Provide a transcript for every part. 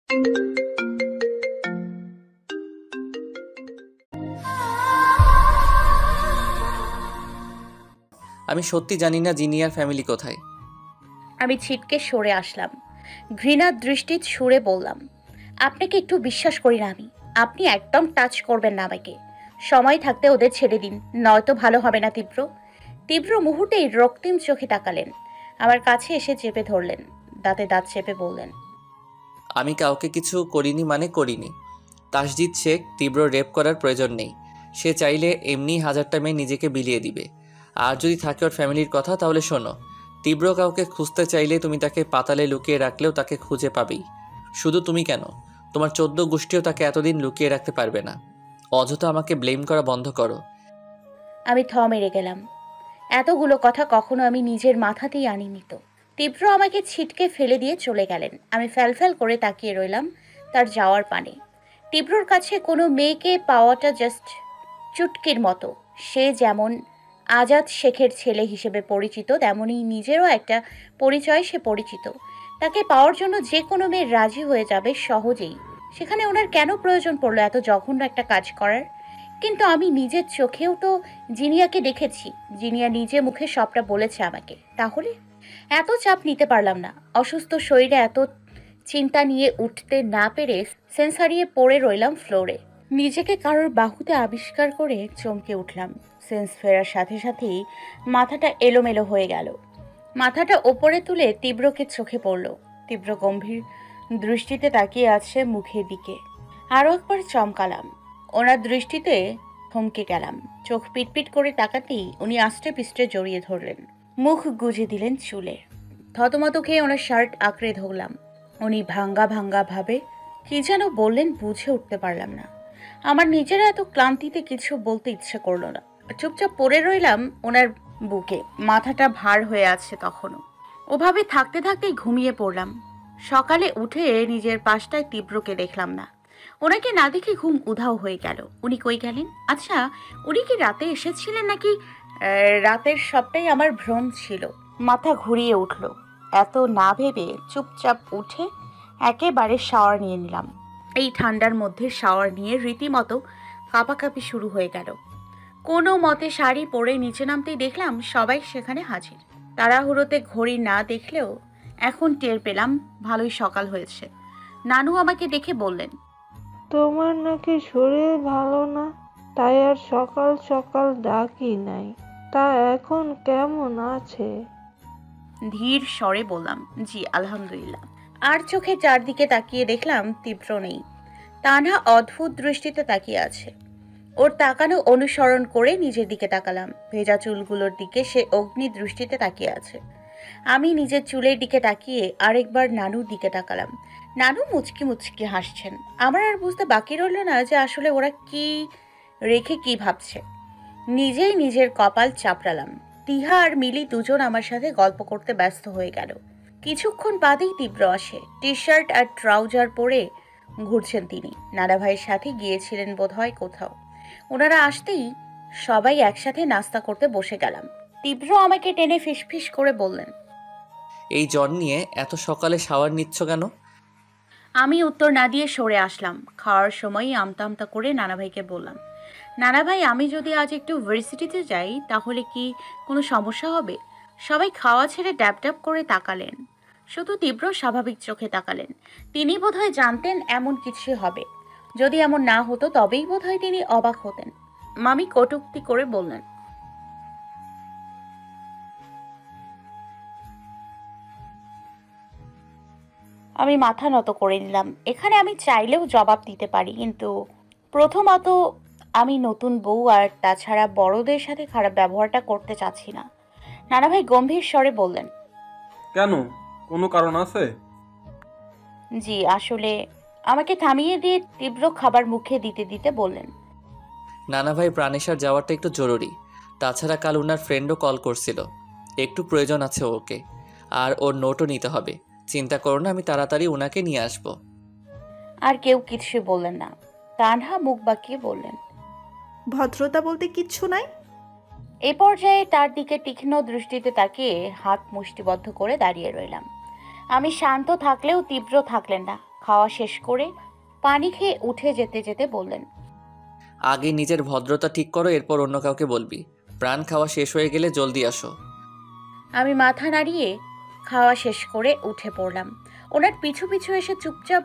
আমি সত্যি জানি না জিনিয়ার ফ্যামিলি কোথায়। আমি ছিটকে সরে আসলাম। ঘৃণার দৃষ্টির সুরে বললাম, আপনাকে একটু বিশ্বাস করি না আমি। আপনি একদম টাচ করবেন না আমাকে। সময় থাকতে ওদের ছেড়ে দিন, নয়তো ভালো হবে না। তীব্র তীব্র মুহূর্তেই রক্তিম চোখে তাকালেন, আমার কাছে এসে চেপে ধরলেন, দাঁতে দাঁত চেপে বললেন, আমি কাউকে কিছু করিনি মানে করিনি। তাসজিদ শেখ তীব্র রেপ করার প্রয়োজন নেই। সে চাইলে এমনি হাজারটা মেয়ে নিজেকে বিলিয়ে দিবে। আর যদি থাকে ওর ফ্যামিলির কথা, তাহলে শোনো, তীব্র কাউকে খুঁজতে চাইলে তুমি তাকে পাতালে লুকিয়ে রাখলেও তাকে খুঁজে পাবেই। শুধু তুমি কেন, তোমার 14 গোষ্ঠীও তাকে এতদিন লুকিয়ে রাখতে পারবে না। অযথা আমাকে ব্লেম করা বন্ধ করো। আমি থ মেরে গেলাম। এতগুলো কথা কখনো আমি নিজের মাথাতেই আনিনি তো। তীব্র আমাকে ছিটকে ফেলে দিয়ে চলে গেলেন। আমি ফ্যালফ্যাল করে তাকিয়ে রইলাম তার যাওয়ার পানে। তীব্রর কাছে কোনো মেয়েকে পাওয়াটা জাস্ট চুটকির মতো। সে যেমন আজাদ শেখের ছেলে হিসেবে পরিচিত, তেমনই নিজেরও একটা পরিচয় সে পরিচিত। তাকে পাওয়ার জন্য যে কোনো মেয়ে রাজি হয়ে যাবে সহজেই। সেখানে ওনার কেন প্রয়োজন পড়লো এত জঘন্য একটা কাজ করার? কিন্তু আমি নিজের চোখেও তো জিনিয়াকে দেখেছি। জিনিয়া নিজে মুখে সবটা বলেছে আমাকে। তাহলে এত চাপ নিতে পারলাম না। অসুস্থ শরীরে এত চিন্তা নিয়ে উঠতে না পেরে সেন্স হারিয়ে পড়ে রইলাম ফ্লোরে। নিজেকে কারোর বাহুতে আবিষ্কার করে চমকে উঠলাম। সেন্স ফেরার সাথে সাথেই মাথাটা এলোমেলো হয়ে গেল। মাথাটা ওপরে তুলে তীব্রকে চোখে পড়ল। তীব্র গম্ভীর দৃষ্টিতে তাকিয়ে আছে মুখের দিকে। আরও একবার চমকালাম। ওনার দৃষ্টিতে থমকে গেলাম। চোখ পিটপিট করে তাকাতেই উনি আষ্টে পিষ্টে জড়িয়ে ধরলেন, মুখ গুজে দিলেন চুলে। থতমত খেয়ে ওনার শার্ট আঁকড়ে ধরলাম। উনি ভাঙ্গা ভাঙ্গা ভাবে কি যেন বললেন, বুঝে উঠতে পারলাম না। আমার নিজের এত ক্লান্তিতে কিছু বলতে ইচ্ছে করলো না। চুপচাপ পড়ে রইলাম ওনার বুকে। মাথাটা ভার হয়ে আছে তখনও। ওভাবে থাকতে থাকতেই ঘুমিয়ে পড়লাম। সকালে উঠে নিজের পাশটায় তীব্রকে দেখলাম না। ওনাকে না দেখে ঘুম উধাও হয়ে গেল। উনি কই গেলেন? আচ্ছা, উনি কি রাতে এসেছিলেন নাকি রাতের সবটাই আমার ভ্রম ছিল? মাথা ঘুরিয়ে উঠল। এত না ভেবে চুপচাপ উঠে একেবারে শাওয়ার নিয়ে নিলাম। এই ঠান্ডার মধ্যে শাওয়ার নিয়ে রীতিমতো কাঁপাকাঁপি শুরু হয়ে গেল। কোনো মতে শাড়ি পরে নিচে নামতেই দেখলাম সবাই সেখানে হাজির। তাড়াহুড়োতে ঘড়ি না দেখলেও এখন টের পেলাম ভালোই সকাল হয়েছে। নানু আমাকে দেখে বললেন, তোমার নাকি শরীর ভালো না, তাই আর সকাল সকাল ডাকি নাই। তা এখন কেমন আছে? ধীর স্বরে বললাম, জি আলহামদুলিল্লাহ। আর চোখে চারদিকে তাকিয়ে দেখলাম তীব্র নেই। তানহা অদ্ভুত দৃষ্টিতে তাকিয়ে আছে। ওর তাকানো অনুসরণ করে নিজের দিকে তাকালাম। ভেজা চুলগুলোর দিকে সে অগ্নি দৃষ্টিতে তাকিয়ে আছে। আমি নিজের চুলের দিকে তাকিয়ে আরেকবার নানুর দিকে তাকালাম। নানু মুচকি মুচকি হাসছেন। আমার আর বুঝতে বাকি রইল না যে আসলে ওরা কি রেখে কি ভাবছে। নিজেই নিজের কপাল চাপড়ালাম। তিহা আর মিলি দুজন আমার সাথে গল্প করতে ব্যস্ত হয়ে গেল। কিছুক্ষণ বাদেই তীব্র আসে। টি শার্ট আর ট্রাউজার পরে ঘুরছেন তিনি। নানা ভাইয়ের সাথে গিয়েছিলেন বোধহয় কোথাও। ওনারা আসতেই সবাই একসাথে নাস্তা করতে বসে গেলাম। তীব্র আমাকে টেনে ফিসফিস করে বললেন, এই জ্বর নিয়ে এত সকালে শাওয়ার নিচ্ছ কেন? আমি উত্তর না দিয়ে সরে আসলাম। খাওয়ার সময়ই আমতা আমতা করে নানা ভাইকে বললাম, নানা ভাই, আমি যদি আজ একটু ভার্সিটিতে যাই তাহলে কি কোনো সমস্যা হবে? সবাই খাওয়া ছেড়ে ড্যাব ড্যাব করে তাকালেন। শুধু তীব্র স্বাভাবিক চোখে তাকালেন। তিনি বোধহয় জানতেন এমন কিছু হবে। যদি এমন না হতো তবেই বোধহয় তিনি অবাক হতেন। মামি কটূক্তি করে বললেন, আমি মাথা নত করে নিলাম। এখানে আমি চাইলেও জবাব দিতে পারি, কিন্তু প্রথমত আমি নতুন বউ, আর তাছাড়া বড়দের সাথে খারাপ ব্যবহারটা করতে চাচ্ছি না। নানাভাই গম্ভীর স্বরে বললেন, কেন, কোনো কারণ আছে? জি আসলে। আমাকে থামিয়ে দিয়ে তীব্র খাবার মুখে দিতে দিতে বললেন, নানা ভাই প্রাণেশার যাওয়াটা একটু জরুরি। তাছাড়া কাল ওনার ফ্রেন্ডও কল করছিল, একটু প্রয়োজন আছে ওকে। আর ওর নোটও নিতে হবে। চিন্তা করো না, আমি তাড়াতাড়ি ওনাকে নিয়ে আসবো। আর কেউ কিছু বললেন না। তানহা মুখ বাঁকিয়ে বললেন, ভদ্রতা বলতে কিচ্ছু নাই। এ পর্যায়ে তার দিকে তীক্ষ্ণ দৃষ্টিতে তাকিয়ে হাত মুষ্টিবদ্ধ করে দাঁড়িয়ে রইলাম। আমি শান্ত থাকলেও তীব্র থাকলেন না। খাওয়া শেষ করে পানি খেয়ে উঠে যেতে যেতে বললেন, আগে নিজের ভদ্রতা ঠিক করো, এরপর অন্য কাউকে বলবি। প্রাণ খাওয়া শেষ হয়ে গেলে জলদি আসো। আমি মাথা নাড়িয়ে খাওয়া শেষ করে উঠে পড়লাম। ওনার পিছু পিছু এসে চুপচাপ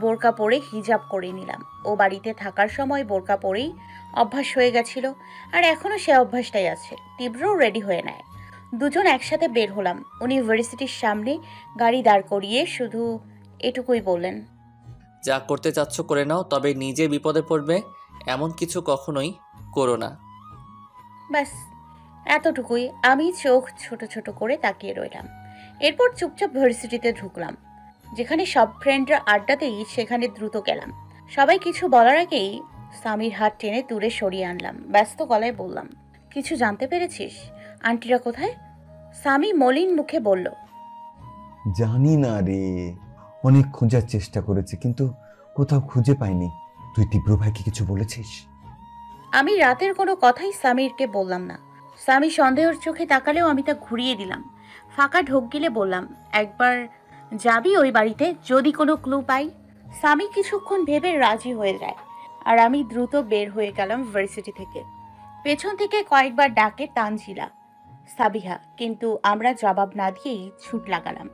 বোরকা পরে হিজাব করে নিলাম। ও বাড়িতে থাকার সময় বোরকা পরেই অভ্যাস হয়ে গেছিল, আর এখনও সে অভ্যাসটাই আছে। তীব্রও রেডি হয়ে নেয়। দুজন একসাথে বের হলাম। উনি ইউনিভার্সিটির সামনে গাড়ি দাঁড় করিয়ে শুধু এটুকুই বললেন, যা করতে চাচ্ছ করে নাও, তবে নিজে বিপদে পড়বে এমন কিছু কখনোই করো না। ব্যাস এতটুকুই। আমি চোখ ছোট ছোট করে তাকিয়ে রইলাম। এরপর চুপচাপ ভার্সিটিতে ঢুকলাম। যেখানে সব ফ্রেন্ডরা আড্ডা দেই সেখানে দ্রুত গেলাম। সবাই কিছু বলার আগেই স্বামীর হাত টেনে দূরে সরিয়ে আনলাম। ব্যস্ত গলায় বললাম, কিছু জানতে পেরেছিস? আন্টিরা কোথায়? স্বামী মলিন মুখে বলল, জানি না রে, অনেক খোঁজার চেষ্টা করেছি কিন্তু কোথাও খুঁজে পাইনি। তুই তীব্র ভাইকে কিছু বলেছিস? আমি রাতের কোনো কথাই স্বামীরকে বললাম না। স্বামী সন্দেহের চোখে তাকালেও আমি তা ঘুরিয়ে দিলাম। ফাঁকা ঢোক গিলে বললাম, একবার যাবি ওই বাড়িতে, যদি কোনো ক্লু পাই? স্বামী কিছুক্ষণ ভেবে রাজি হয়ে যায়, আর আমি দ্রুত বের হয়ে গেলাম ভার্সিটি থেকে। পেছন থেকে কয়েকবার ডাকে তানজিলা, সাবিহা, কিন্তু আমরা জবাব না দিয়েই ছুট লাগালাম।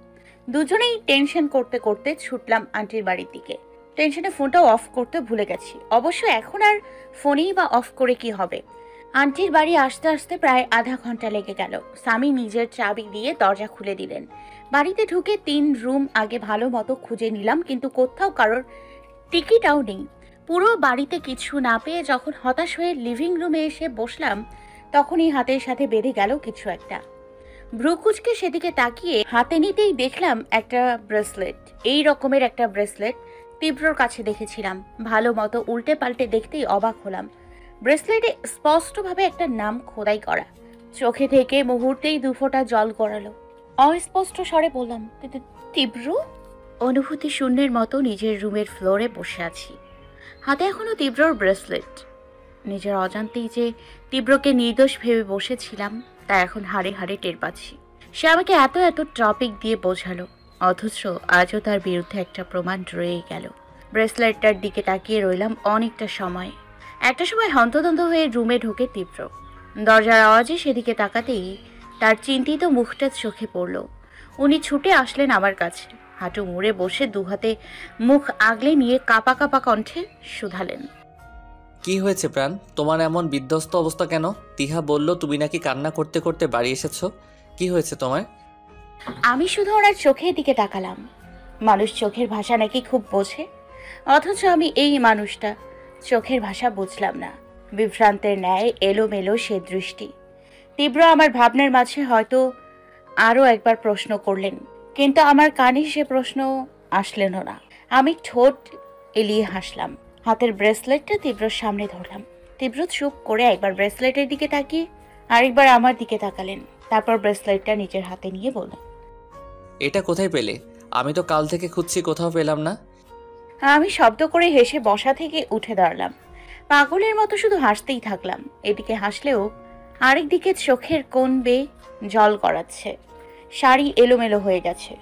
দুজনেই টেনশন করতে করতে ছুটলাম আন্টির বাড়ির দিকে। টেনশনে ফোনটাও অফ করতে ভুলে গেছি। অবশ্য এখন আর ফোনেই বা অফ করে কি হবে। আন্টির বাড়ি আসতে আসতে প্রায় আধা ঘন্টা লেগে গেল। স্বামী নিজের চাবি দিয়ে দরজা খুলে দিলেন। বাড়িতে ঢুকে 3 রুম আগে ভালো মতো খুঁজে নিলাম, কিন্তু কোথাও কারোর টিকিটাও নেই। পুরো বাড়িতে কিছু না পেয়ে যখন হতাশ হয়ে লিভিং রুমে এসে বসলাম, তখনই হাতের সাথে বেঁধে গেল কিছু একটা। ভ্রুকুচকে সেদিকে তাকিয়ে হাতে নিতেই দেখলাম একটা ব্রেসলেট। এই রকমের একটা ব্রেসলেট তীব্রর কাছে দেখেছিলাম। ভালো মতো উল্টে পাল্টে দেখতেই অবাক হলাম। ব্রেসলেটে স্পষ্টভাবে একটা নাম খোদাই করা। চোখে থেকে মুহূর্তেই 2 ফোঁটা জল গড়ালো। অস্পষ্ট স্বরে বললাম, তীব্র? অনুভূতি শূন্যের মতো নিজের রুমের ফ্লোরে বসে আছি। হাতে এখনো তীব্রর ব্রেসলেট। নিজের অজান্তেই যে তীব্রকে নির্দোষ ভেবে বসেছিলাম তা এখন হাড়ে হাড়ে টের পাচ্ছি। সে আমাকে এত এত টপিক দিয়ে বোঝালো, অথচ আজও তার বিরুদ্ধে একটা প্রমাণ রয়ে গেল। ব্রেসলেটটার দিকে তাকিয়ে রইলাম অনেকটা সময়। একটা সময় হন্তদন্ত হয়ে রুমে ঢোকে তীব্র। দরজার আওয়াজে সেদিকে তাকাতেই তার চিন্তিত মুখটা চোখে পড়ল। উনি ছুটে আসলেন আমার কাছে। হাঁটু মুড়ে বসে 2 হাতে মুখ আগলে নিয়ে কাঁপা কাঁপা কণ্ঠে শুধালেন, কি হয়েছে প্রাণ? তোমার এমন বিধ্বস্ত অবস্থা কেন? তিহা বলল তুমি নাকি কান্না করতে করতে বাড়ি এসেছো। কি হয়েছে তোমার? আমি শুধু ওনার চোখের দিকে তাকালাম। মানুষ চোখের ভাষা নাকি খুব বোঝে, অথচ আমি এই মানুষটা চোখের ভাষা বুঝলাম না। বিভ্রান্তের ন্যায় এলোমেলো সে দৃষ্টি। তীব্র আমার ভাবনার মাঝে হয়তো আরও একবার প্রশ্ন করলেন, কিন্তু আমার কানে সে প্রশ্ন আসলেনও না। আমি ঠোঁট এলিয়ে হাসলাম। হাতের ব্রেসলেটটা তীব্রর সামনে ধরলাম। তীব্র চুপ করে একবার ব্রেসলেটের দিকে তাকিয়ে আরেকবার আমার দিকে তাকালেন। তারপর ব্রেসলেটটা নিজের হাতে নিয়ে বললেন, এটা কোথায় পেলে? আমি তো কাল থেকে খুঁজছি, কোথাও পেলাম না। আমি শব্দ করে হেসে বসা থেকে উঠে দাঁড়ালাম। পাগলের মতো শুধু হাসতেই থাকলাম। এদিকে হাসলেও আরেকদিকে চোখের কোণ বেয়ে জল গড়াচ্ছে। শাড়ি এলোমেলো হয়ে গেছে।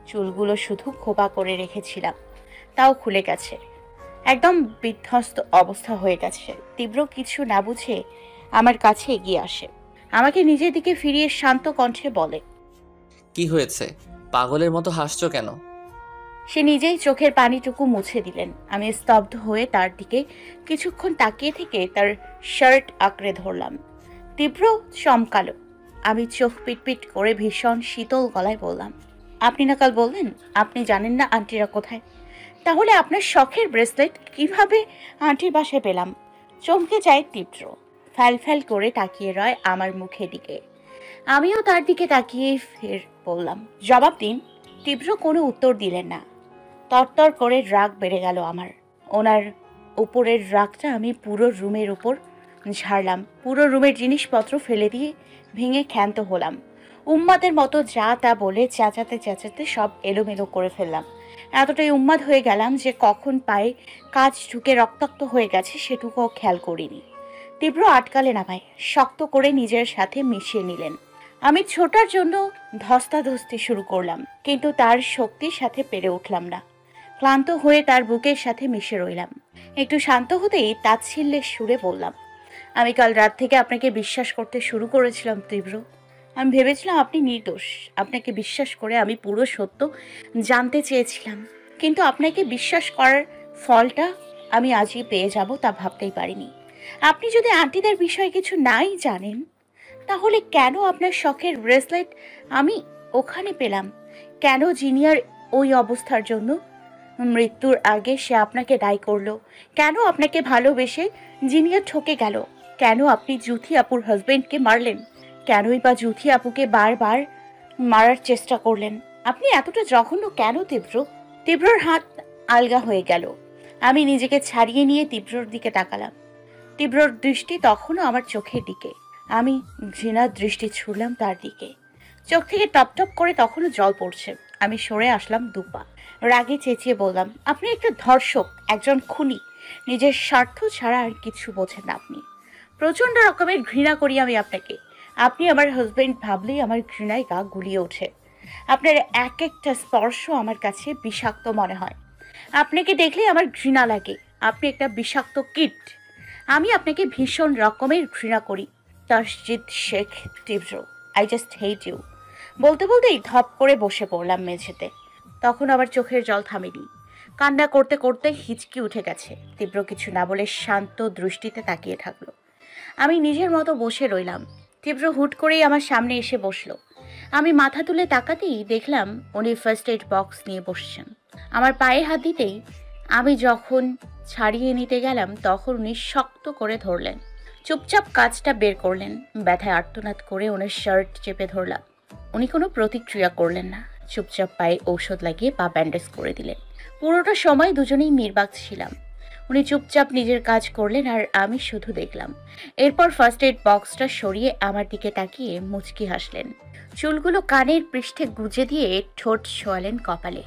চুলগুলো শুধু খোপা করে রেখেছিলাম, তাও খুলে গেছে। একদম বিধ্বস্ত অবস্থা হয়ে গেছে। তীব্র কিছু না বুঝে আমার কাছে এগিয়ে আসে। আমাকে নিজের দিকে ফিরিয়ে শান্ত কণ্ঠে বলে, কি হয়েছে? পাগলের মতো হাসছো কেন? সে নিজেই চোখের পানিটুকু মুছে দিলেন। আমি স্তব্ধ হয়ে তার দিকে কিছুক্ষণ তাকিয়ে থেকে তার শার্ট আঁকড়ে ধরলাম। তীব্র চমকালো। আমি চোখ পিটপিট করে ভীষণ শীতল গলায় বললাম, আপনি না কাল বললেন আপনি জানেন না আন্টিরা কোথায়? তাহলে আপনার শখের ব্রেসলেট কিভাবে আন্টির বাসায় পেলাম? চমকে যায় তীব্র। ফ্যাল ফ্যাল করে তাকিয়ে রয় আমার মুখের দিকে। আমিও তার দিকে তাকিয়ে ফের বললাম, জবাব দিন। তীব্র কোনো উত্তর দিলেন না। তরতর করে রাগ বেড়ে গেল আমার। ওনার উপরের রাগটা আমি পুরো রুমের উপর ঝাড়লাম। পুরো রুমের জিনিসপত্র ফেলে দিয়ে ভেঙে ক্ষান্ত হলাম। উম্মাদের মতো যা তা বলে চেঁচাতে চেঁচাতে সব এলোমেলো করে ফেললাম। এতটাই উন্মাদ হয়ে গেলাম যে কখন পায়ে কাজ ঢুকে রক্তাক্ত হয়ে গেছে সেটুকুও খেয়াল করিনি। তীব্র আটকালেন আমায়, শক্ত করে নিজের সাথে মিশিয়ে নিলেন। আমি ছোটার জন্য ধস্তাধস্তি শুরু করলাম, কিন্তু তার শক্তির সাথে পেরে উঠলাম না। ক্লান্ত হয়ে তার বুকের সাথে মিশে রইলাম। একটু শান্ত হতেই তাচ্ছিল্যের সুরে বললাম, আমি কাল রাত থেকে আপনাকে বিশ্বাস করতে শুরু করেছিলাম তীব্র। আমি ভেবেছিলাম আপনি নির্দোষ। আপনাকে বিশ্বাস করে আমি পুরো সত্য জানতে চেয়েছিলাম, কিন্তু আপনাকে বিশ্বাস করার ফলটা আমি আজই পেয়ে যাব তা ভাবতেই পারিনি। আপনি যদি আন্টিদের বিষয়ে কিছু নাই জানেন, তাহলে কেন আপনার শখের ব্রেসলেট আমি ওখানে পেলাম? কেন জিনিয়ার ওই অবস্থার জন্য মৃত্যুর আগে সে আপনাকে দায়ী করলো? কেন আপনাকে ভালোবেসে জিনিয়া ঠকে গেল? কেন আপনি জুথি আপুর হাজবেন্ডকে মারলেন? কেনই বা জুথি আপুকে বারবার মারার চেষ্টা করলেন? আপনি এতটা জঘন্য কেন তীব্র? তীব্রর হাত আলগা হয়ে গেল। আমি নিজেকে ছাড়িয়ে নিয়ে তীব্রর দিকে তাকালাম। তীব্রর দৃষ্টি তখনও আমার চোখের দিকে। আমি ঘৃণার দৃষ্টি ছুড়লাম তার দিকে। চোখ থেকে টপ টপ করে তখনও জল পড়ছে। আমি সরে আসলাম দুপা। রাগে চেঁচিয়ে বললাম, আপনি একটা ধর্ষক, একজন খুনি। নিজের স্বার্থ ছাড়া আর কিছু বোঝেন না আপনি। প্রচণ্ড রকমের ঘৃণা করি আমি আপনাকে। আপনি আমার হাজবেন্ড ভাবলেই আমার ঘৃণায় গা গুলিয়ে ওঠে। আপনার এক একটা স্পর্শ আমার কাছে বিষাক্ত মনে হয়। আপনাকে দেখলেই আমার ঘৃণা লাগে। আপনি একটা বিষাক্ত কীট। আমি আপনাকে ভীষণ রকমের ঘৃণা করি। তাসজিদ শেখ তীব্র, আই জাস্ট হেট ইউ। বলতে বলতেই ধপ করে বসে পড়লাম মেঝেতে। তখন আবার চোখের জল থামেনি। কান্না করতে করতে হিচকি উঠে গেছে। তীব্র কিছু না বলে শান্ত দৃষ্টিতে তাকিয়ে থাকলো। আমি নিজের মতো বসে রইলাম। তীব্র হুট করেই আমার সামনে এসে বসলো। আমি মাথা তুলে তাকাতেই দেখলাম উনি ফার্স্ট এড বক্স নিয়ে বসছেন। আমার পায়ে হাত দিতেই আমি যখন ছাড়িয়ে নিতে গেলাম, তখন উনি শক্ত করে ধরলেন। চুপচাপ কাজটা বের করলেন। ব্যথায় আর্তনাদ করে ওনার শার্ট চেপে ধরলাম। উনি কোনো প্রতিক্রিয়া করলেন না। চুপচাপ পায়ে ঔষধ লাগিয়ে পা ব্যান্ডেজ করে দিলেন। পুরোটা সময় দুজনেই নির্বাক ছিলাম। উনি চুপচাপ নিজের কাজ করলেন আর আমি শুধু দেখলাম। এরপর ফার্স্ট এড বক্সটা সরিয়ে আমার দিকে তাকিয়ে মুচকি হাসলেন। চুলগুলো কানের পৃষ্ঠে গুজে দিয়ে ঠোঁট ছোঁয়ালেন কপালে।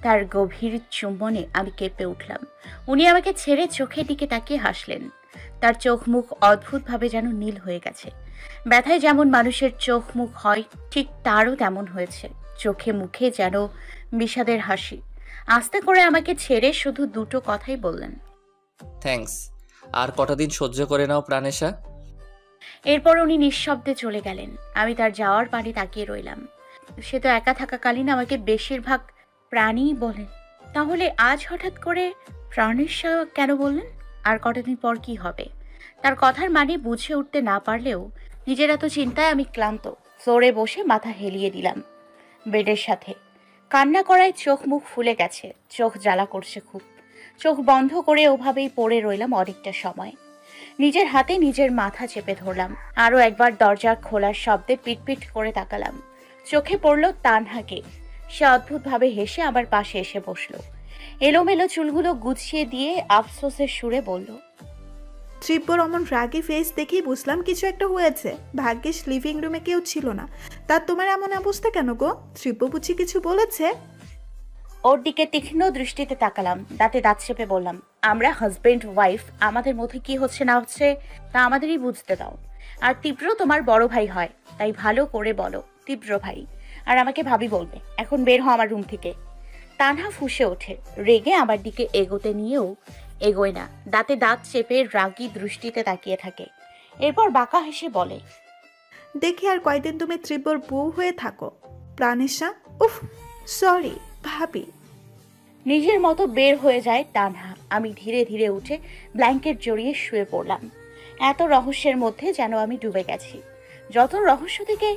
তার গভীর চুম্বনে আমি কেঁপে উঠলাম। উনি আমাকে ছেড়ে চোখের দিকে তাকিয়ে হাসলেন। তার চোখ মুখ অদ্ভুতভাবে যেন নীল হয়ে গেছে। ব্যথায় যেমন মানুষের চোখ মুখ হয়, ঠিক তারও তেমন হয়েছে। চোখে মুখে যেন বিষাদের হাসি। আস্তে করে আমাকে ছেড়ে শুধু দুটো কথাই বললেন, থ্যাঙ্কস। আর কটা দিন সহ্য করে নাও প্রাণেশা। এরপর উনি নিঃশব্দে চলে গেলেন। আমি তার যাওয়ার পানে তাকিয়ে রইলাম। সে তো একা থাকাকালীন আমাকে বেশিরভাগ প্রাণীই বলেন, তাহলে আজ হঠাৎ করে প্রাণেশা কেন বললেন? আর কটা দিন পর কি হবে? তার কথার মানে বুঝে উঠতে না পারলেও নিজের এত চিন্তায় আমি ক্লান্ত। ফ্লোরে বসে মাথা হেলিয়ে দিলাম বেডের সাথে। কান্না করায় চোখ মুখ ফুলে গেছে। চোখ জ্বালা করছে খুব। চোখ বন্ধ করে ওভাবেই পড়ে রইলাম অনেকটা সময়। নিজের হাতে নিজের মাথা চেপে ধরলাম। আরও একবার দরজা খোলার শব্দে পিটপিট করে তাকালাম। চোখে পড়ল তানহাকে। সে অদ্ভুতভাবে হেসে আমার পাশে এসে বসলো। এলোমেলো চুলগুলো গুছিয়ে দিয়ে আফসোসের সুরে বলল, তীব্রর অমন রাগী ফেস দেখেই বুঝলাম কিছু একটা হয়েছে। ভাগ্যিস লিভিং রুমে কেউ ছিল না। তার তোমার এমন অবস্থা কেন গো? তীব্র বুঝি কিছু বলেছে? ওর দিকে তীক্ষ্ণ দৃষ্টিতে তাকালাম। দাঁতে দাঁত চেপে বললাম, আমরা হাজবেন্ড ওয়াইফ। আমাদের মধ্যে কি হচ্ছে না হচ্ছে তা আমাদেরই বুঝতে দাও। আর তীব্র তোমার বড় ভাই হয়, তাই ভালো করে বলো তীব্র ভাই। আর আমাকে ভাবি বলবে। এখন বের হও আমার রুম থেকে। তানহা ফুঁসে ওঠে। রেগে আমার দিকে এগোতে নিয়েও এগোয় না। দাঁতে দাঁত চেপে রাগী দৃষ্টিতে তাকিয়ে থাকে। এরপর বাঁকা হেসে বলে, দেখি আর কয়দিন তুমি তীব্রর বউ হয়ে থাকো। প্রাণেশা, উফ সরি ভাবি। নিজের মতো বের হয়ে যায় তানহা। আমি ধীরে ধীরে উঠে ব্ল্যাঙ্কেট জড়িয়ে শুয়ে পড়লাম। এত রহস্যের মধ্যে যেন আমি ডুবে গেছি। যত রহস্য থেকে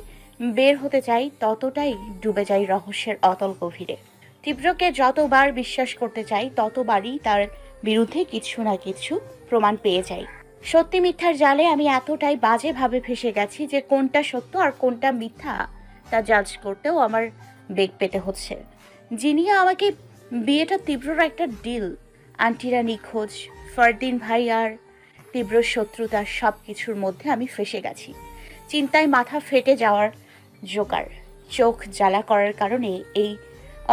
বের হতে চাই, ততটাই ডুবে যাই রহস্যের অতল গভীরে। তীব্রকে যতবার বিশ্বাস করতে চাই, ততবারই তার বিরুদ্ধে কিছু না কিছু প্রমাণ পেয়ে যাই। সত্যি মিথ্যার জালে আমি এতটাই বাজেভাবে ফেসে গেছি যে কোনটা সত্য আর কোনটা মিথ্যা তা জাজ করতেও আমার বেগ পেতে হচ্ছে। জিনিয়া আমাকে বিয়েটা তীব্রর একটা ডিল। আন্টিরা নিখোঁজ, ফারদিন ভাই আর তীব্র শত্রুতা, সব কিছুর মধ্যে আমি ফেসে গেছি। চিন্তায় মাথা ফেটে যাওয়ার জোগাড়। চোখ জ্বালা করার কারণে এই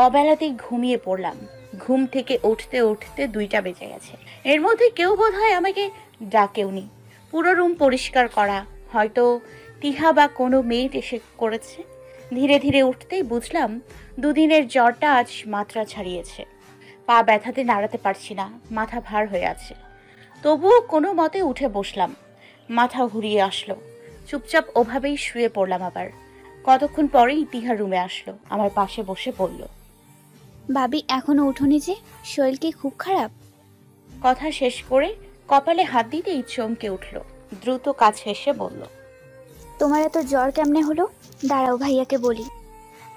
অবেলাতেই ঘুমিয়ে পড়লাম। ঘুম থেকে উঠতে উঠতে 2টা বেজে গেছে। এর মধ্যে কেউ বোধহয় আমাকে ডাকেওনি। পুরো রুম পরিষ্কার করা, হয়তো তিহা বা কোনো মেয়েট এসে করেছে। ধীরে ধীরে উঠতেই বুঝলাম 2 দিনের জ্বরটা আজ মাত্রা ছাড়িয়েছে। পা ব্যথাতে নাড়াতে পারছি না, মাথা ভার হয়ে আছে। তবুও কোনো মতে উঠে বসলাম। মাথা ঘুরিয়ে আসলো, চুপচাপ ওভাবেই শুয়ে পড়লাম। আবার কতক্ষণ পরেই তিহা রুমে আসলো, আমার পাশে বসে বলল, ভাবি এখনো উঠোনি যে? শরীর কি খুব খারাপ? কথা শেষ করে কপালে হাত দিতেই চমকে উঠল। দ্রুত কাছে এসে বলল, তোমার এত জ্বর কেমনে হলো? দাঁড়াও ভাইয়াকে বলি।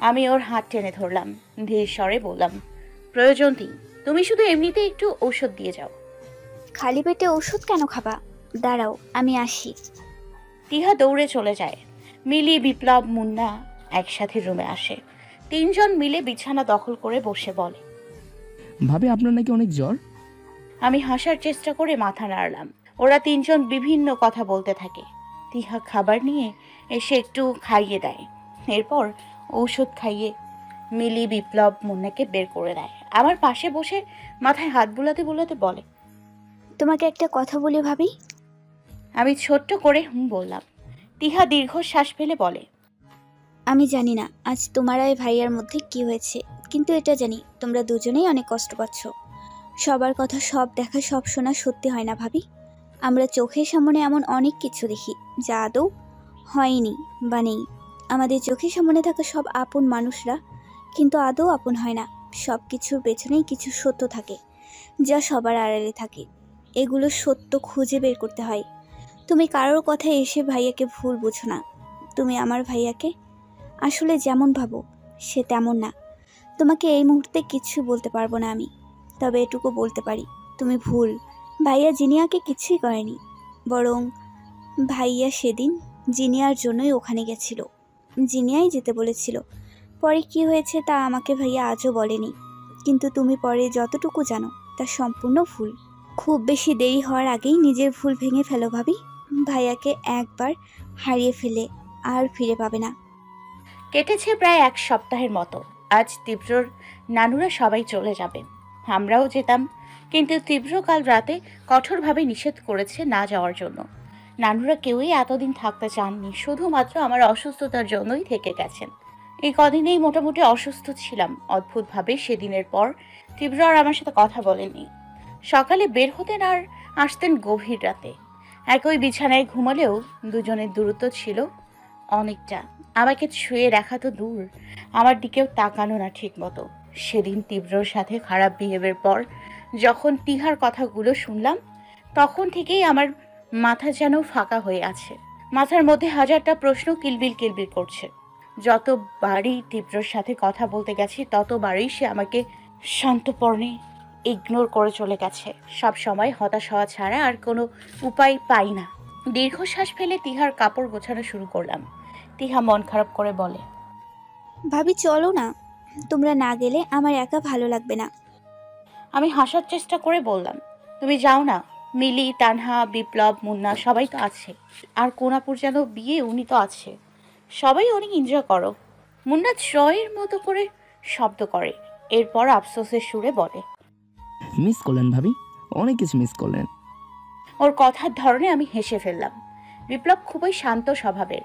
আমি ওর হাত টেনে ধরলাম, ধীর স্বরে বললাম, প্রয়োজন নেই, তুমি শুধু এমনিতে একটু ঔষধ দিয়ে যাও। খালি পেটে ওষুধ কেন খাবা? দাঁড়াও আমি আসি। তিহা দৌড়ে চলে যায়। মিলি, বিপ্লব, মুন্না একসাথে রুমে আসে। তিনজন মিলে বিছানা দখল করে বসে বলে, ভাবি আপনার নাকি অনেক জ্বর। আমি হাসার চেষ্টা করে মাথা নাড়লাম। ওরা তিনজন বিভিন্ন কথা বলতে থাকে। তিহা খাবার নিয়ে এসে একটু খাইয়ে দেয়, এরপর ঔষধ খাইয়ে মিলি, বিপ্লব, মুন্নাকে বের করে দেয়। আমার পাশে বসে মাথায় হাত বুলাতে বুলাতে বলে, তোমাকে একটা কথা বলি ভাবি। আমি ছোট্ট করে বললাম। তিহা দীর্ঘশ্বাস ফেলে বলে, আমি জানি না আজ তোমার আর ভাইয়ার মধ্যে কি হয়েছে, কিন্তু এটা জানি তোমরা দুজনেই অনেক কষ্ট পাচ্ছ। সবার কথা সব দেখা সব শোনা সত্যি হয় না ভাবি। আমরা চোখের সামনে এমন অনেক কিছু দেখি যা আদৌ হয়নি বা নেই। আমাদের চোখের সামনে থাকা সব আপন মানুষরা কিন্তু আদৌ আপন হয় না। সব কিছুর পেছনেই কিছু সত্য থাকে যা সবার আড়ালে থাকে। এগুলো সত্য খুঁজে বের করতে হয়। তুমি কারোর কথায় এসে ভাইয়াকে ভুল বুঝো না। তুমি আমার ভাইয়াকে আসলে যেমন ভাবো সে তেমন না। তোমাকে এই মুহূর্তে কিছু বলতে পারবো না আমি, তবে এটুকু বলতে পারি তুমি ভুল। ভাইয়া জিনিয়াকে কিছুই করেনি, বরং ভাইয়া সেদিন জিনিয়ার জন্যই ওখানে গেছিল। জিনিয়াই যেতে বলেছিল। পরে কি হয়েছে তা আমাকে ভাইয়া আজও বলেনি, কিন্তু তুমি পরে যতটুকু জানো তা সম্পূর্ণ ভুল। খুব বেশি দেরি হওয়ার আগেই নিজের ভুল ভেঙে ফেলো ভাবি। ভাইয়াকে একবার হারিয়ে ফেলে আর ফিরে পাবে না। কেটেছে প্রায় 1 সপ্তাহের মতো। আজ তীব্রর নানুরা সবাই চলে যাবে, আমরাও যেতাম, কিন্তু তীব্র কাল রাতে কঠোরভাবে নিষেধ করেছে না যাওয়ার জন্য। নানুরা কেউই এতদিন থাকতে চাননি, শুধুমাত্র আমার অসুস্থতার জন্যই থেকে গেছেন। এই কদিনেই মোটামুটি অসুস্থ ছিলাম। অদ্ভুতভাবে সেদিনের পর তীব্র আর আমার সাথে কথা বলেনি। সকালে বের হতেন আর আসতেন গভীর রাতে। একই বিছানায় ঘুমালেও দুজনের দূরত্ব ছিল অনেকটা। আমাকে ছুঁয়ে রাখা তো দূর, আমার দিকেও তাকানো না ঠিক মতো। সেদিন তীব্রর সাথে খারাপ বিহেভের পর যখন তিহার কথাগুলো শুনলাম, তখন থেকেই আমার মাথা যেন ফাঁকা হয়ে আছে। মাথার মধ্যে হাজারটা প্রশ্ন কিলবিল কিলবিল করছে। যতবারই তীব্রর সাথে কথা বলতে গেছি ততবারই সে আমাকে শান্তপর্ণে ইগনোর করে চলে গেছে। সব সময় হতাশ হওয়া ছাড়া আর কোনো উপায় পাই না। দীর্ঘশ্বাস ফেলে তিহার কাপড় গোছানো শুরু করলাম। তিহা মন খারাপ করে বলে, ভাবি চলো না, তোমরা না গেলে আমার একা ভালো লাগবে না। আমি হাসার চেষ্টা করে বললাম, তুমি যাও না, মিলি, তানহা, বিপ্লব, মুন্না সবাই তো আছে। আর কোনাপুর যেন বিয়ে, উনি তো আছে। সবাই অনেক এনজয় করো। মুন্না জয়ের মতো করে শব্দ করে, এরপর আফসোসের সুরে বলে, মিস করলেন ভাবি, অনেক কিছু মিস করলেন। ওর কথার ধরনে আমি হেসে ফেললাম। বিপ্লব খুবই শান্ত স্বভাবের।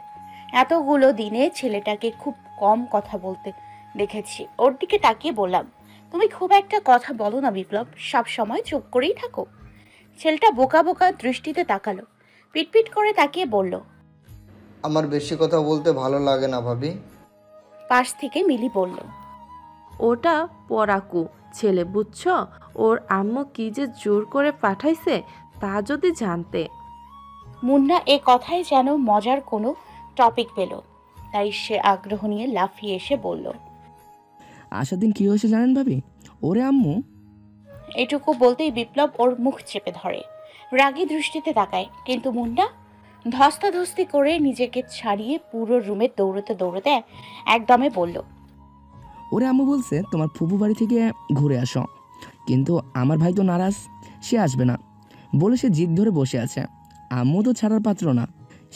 এতগুলো দিনে ছেলেটাকে খুব কম কথা বলতে দেখেছি। ওর দিকে তাকিয়ে বললাম, তুমি খুব একটা কথা বলো না বিপ্লব, সব সময় চুপ করেই থাকো। ছেলেটা বোকা বোকা দৃষ্টিতে তাকালো, পিটপিট করে তাকিয়ে বলল, আমার বেশি কথা বলতে ভালো লাগে না ভাবি। পাশ থেকে মিলি বলল, ওটা পড়াকু ছেলে বুঝছ, ওর আম্মু কি যে জোর করে পাঠাইছে তা যদি জানতে। মুন্না এ কথায় যেন মজার কোনো টপিক পেল, তাই সে আগ্রহ নিয়ে লাফিয়ে এসে বলল, আসার দিন কি হয়েছে জানেন ভাবি? ওরে আম্মু। এটুকু বলতেই বিপ্লব ওর মুখ চেপে ধরে, রাগী দৃষ্টিতে তাকায়। কিন্তু মুন্না ধস্তাধস্তি করে নিজেকে ছাড়িয়ে পুরো রুমে দৌড়তে দৌড়তে একদমে বলল, ওরে আম্মু বলছে তোমার ফুপু বাড়ি থেকে ঘুরে আসো, কিন্তু আমার ভাই তো নারাজ, সে আসবে না বলে সে জিদ ধরে বসে আছে। আম্মু তো ছাড়ার পাত্র না।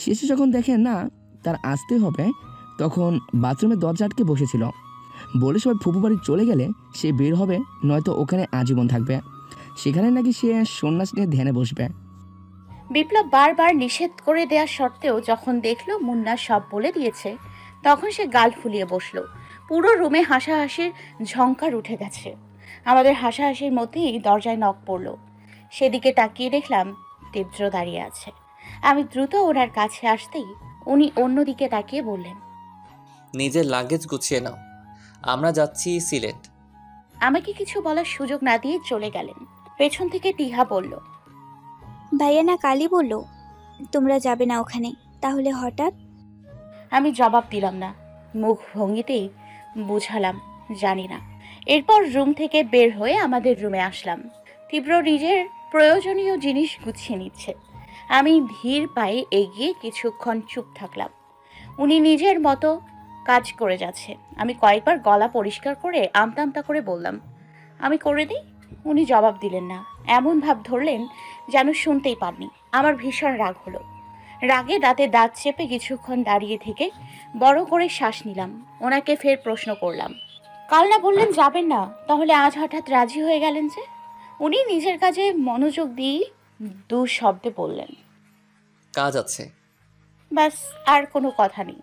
শেষে যখন দেখে না তার আসতে হবে, তখন বাথরুমে দরজা আটকে বসেছিল। বলে সবাই ফুপু বাড়ি চলে গেলে সে বের হবে, নয়তো ওখানে আজীবন থাকবে। সেখানে নাকি সে সন্ন্যাস নিয়ে ধ্যানে বসবে। বিপ্লব বারবার নিষেধ করে দেওয়ার সত্ত্বেও যখন দেখলো মুন্না সব বলে দিয়েছে, তখন সে গাল ফুলিয়ে বসলো। পুরো রুমে হাসাহাসির ঝংকার উঠে গেছে। আমাদের হাসাহাসির মধ্যেই দরজায় নক পড়ল। সেদিকে তাকিয়ে দেখলাম তীব্র দাঁড়িয়ে আছে। আমি দ্রুত ওনার কাছে আসতেই উনি অন্যদিকে তাকিয়ে বললেন, নিজের লাগেজ গুছিয়ে নাও, আমরা যাচ্ছি সিলেট। আমাকে কিছু বলার সুযোগ না দিয়ে চলে গেলেন। পেছন থেকে টিহা বলল, ভাইয়া না কালই বললো তোমরা যাবে না ওখানে, তাহলে হঠাৎ? আমি জবাব দিলাম না, মুখ ভঙ্গিতেই বুঝালাম জানি না। এরপর রুম থেকে বের হয়ে আমাদের রুমে আসলাম। তীব্র নিজের প্রয়োজনীয় জিনিস গুছিয়ে নিচ্ছে। আমি ধীর পায়ে এগিয়ে কিছুক্ষণ চুপ থাকলাম। উনি নিজের মতো কাজ করে যাচ্ছে। আমি কয়েকবার গলা পরিষ্কার করে আমতা আমতা করে বললাম, আমি করে দিই। উনি জবাব দিলেন না, এমন ভাব ধরলেন যেন শুনতেই পাননি। আমার ভীষণ রাগ হলো। রাগে দাঁতে দাঁত চেপে কিছুক্ষণ দাঁড়িয়ে থেকে বড় করে শ্বাস নিলাম। ওনাকে ফের প্রশ্ন করলাম, কাল না বললেন যাবেন না, তাহলে আজ হঠাৎ রাজি হয়ে গেলেন যে? উনি নিজের কাজে মনোযোগ দিয়ে দু শব্দে বললেন, কাজ আছে। ব্যাস, আর কোনো কথা নেই।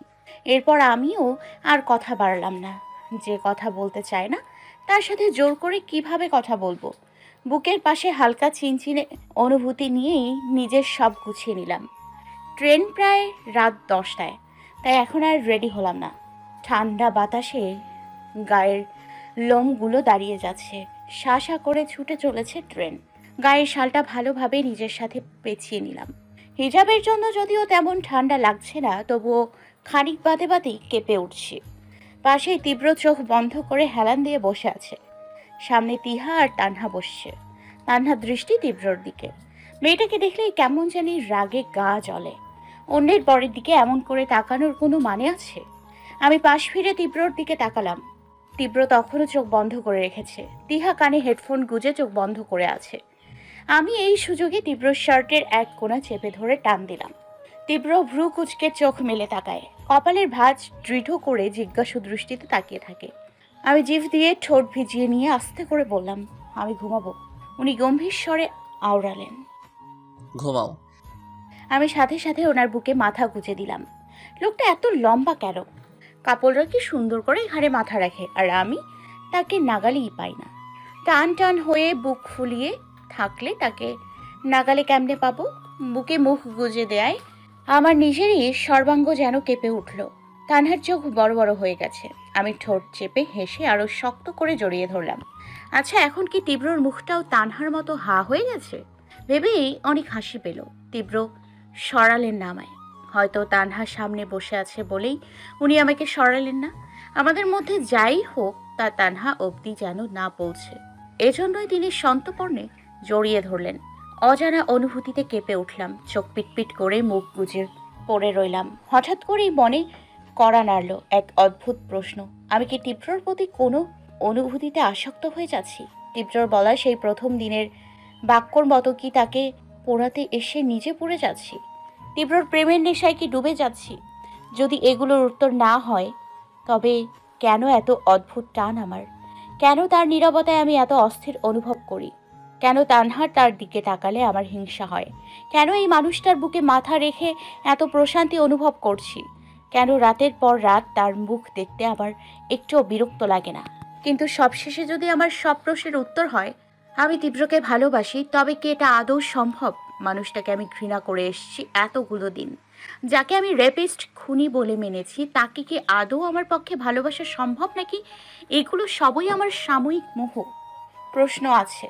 এরপর আমিও আর কথা বাড়লাম না। যে কথা বলতে চায় না তার সাথে জোর করে কিভাবে কথা বলবো? বুকের পাশে হালকা চিনচিনে অনুভূতি নিয়েই নিজের সব গুছিয়ে নিলাম। ট্রেন প্রায় রাত 10টায়, তাই এখন আর রেডি হলাম না। ঠান্ডা বাতাসে গায়ের লোমগুলো দাঁড়িয়ে যাচ্ছে। শাঁসা করে ছুটে চলেছে ট্রেন। গায়ের শালটা ভালোভাবে নিজের সাথে পেঁচিয়ে নিলাম। হিজাবের জন্য যদিও তেমন ঠান্ডা লাগছে না, তবুও খানিক বাদে বাদেই কেঁপে উঠছি। পাশেই তীব্র চোখ বন্ধ করে হেলান দিয়ে বসে আছে। সামনে তিহা আর তানহা বসছে। তানহা দৃষ্টি তীব্রর দিকে। মেয়েটাকে দেখলেই কেমন জানি রাগে গা জ্বলে। অন্যের বরের দিকে এমন করে তাকানোর কোনো মানে আছে? আমি পাশ ফিরে তীব্রর দিকে তাকালাম। তীব্র তখনও চোখ বন্ধ করে রেখেছে। তিহা কানে হেডফোন গুজে চোখ বন্ধ করে আছে। আমি এই সুযোগে তীব্র শার্টের এক কোণা চেপে ধরে টান দিলাম। তীব্র ভ্রু কুচকে চোখ মেলে তাকায়। কপালের ভাঁজ দৃঢ় করে জিজ্ঞাসু দৃষ্টিতে তাকিয়ে থাকে। আমি জিভ দিয়ে ঠোঁট ভিজিয়ে নিয়ে আস্তে করে বললাম, আমি ঘুমাবো। উনি গম্ভীর স্বরে আওড়ালেন, ঘুমাও। আমি সাথে সাথে ওনার বুকে মাথা গুজে দিলাম। লোকটা এত লম্বা কেন? কাপড়রা কি সুন্দর করে ঘাড়ে মাথা রাখে, আর আমি তাকে নাগালেই পাই না। টান টান হয়ে বুক ফুলিয়ে থাকলে তাকে নাগালে কেমনে পাবো? বুকে মুখ গুজে দেয় আমার নিজেরই সর্বাঙ্গ যেন কেঁপে উঠল। তানহার চোখ বড় বড় হয়ে গেছে। আমি ঠোঁট চেপে হেসে আরো শক্ত করে জড়িয়ে ধরলাম। আচ্ছা, এখন কি তীব্রর মুখটাও তানহার মতো হা হয়ে গেছে? ভেবেই অনেক হাসি পেল। তীব্র সরালেন না আমায়। হয়তো তানহার সামনে বসে আছে বলেই উনি আমাকে সরালেন না। আমাদের মধ্যে যাই হোক তা তানহা অবধি যেন না পৌঁছে, এজন্যই তিনি সন্তপর্ণে জড়িয়ে ধরলেন। অজানা অনুভূতিতে কেঁপে উঠলাম। চোখ পিটপিট করে মুখ গুজে পড়ে রইলাম। হঠাৎ করেই মনে কড়া নাড়ল এক অদ্ভুত প্রশ্ন, আমি কি তীব্রর প্রতি কোনো অনুভূতিতে আসক্ত হয়ে যাচ্ছি? তীব্রর বলা সেই প্রথম দিনের বাক্যর মতো কি তাকে পোড়াতে এসে নিজে পড়ে যাচ্ছি? তীব্রর প্রেমের নেশায় কি ডুবে যাচ্ছি? যদি এগুলোর উত্তর না হয়, তবে কেন এত অদ্ভুত টান আমার? কেন তার নীরবতায় আমি এত অস্থির অনুভব করি? কেন তানহার তার দিকে তাকালে আমার হিংসা হয়? কেন এই মানুষটার বুকে মাথা রেখে এত প্রশান্তি অনুভব করছি? কেন রাতের পর রাত তার মুখ দেখতে আমার একটুও বিরক্ত লাগে না? কিন্তু সবশেষে যদি আমার সব প্রশ্নের উত্তর হয় আমি তীব্রকে ভালোবাসি, তবে কি এটা আদৌ সম্ভব? মানুষটাকে আমি ঘৃণা করে এসেছি এতগুলো দিন, যাকে আমি রেপিস্ট খুনি বলে মেনেছি, তাকে কি আদৌ আমার পক্ষে ভালোবাসা সম্ভব, নাকি এগুলো সবই আমার সাময়িক মোহ? প্রশ্ন আছে,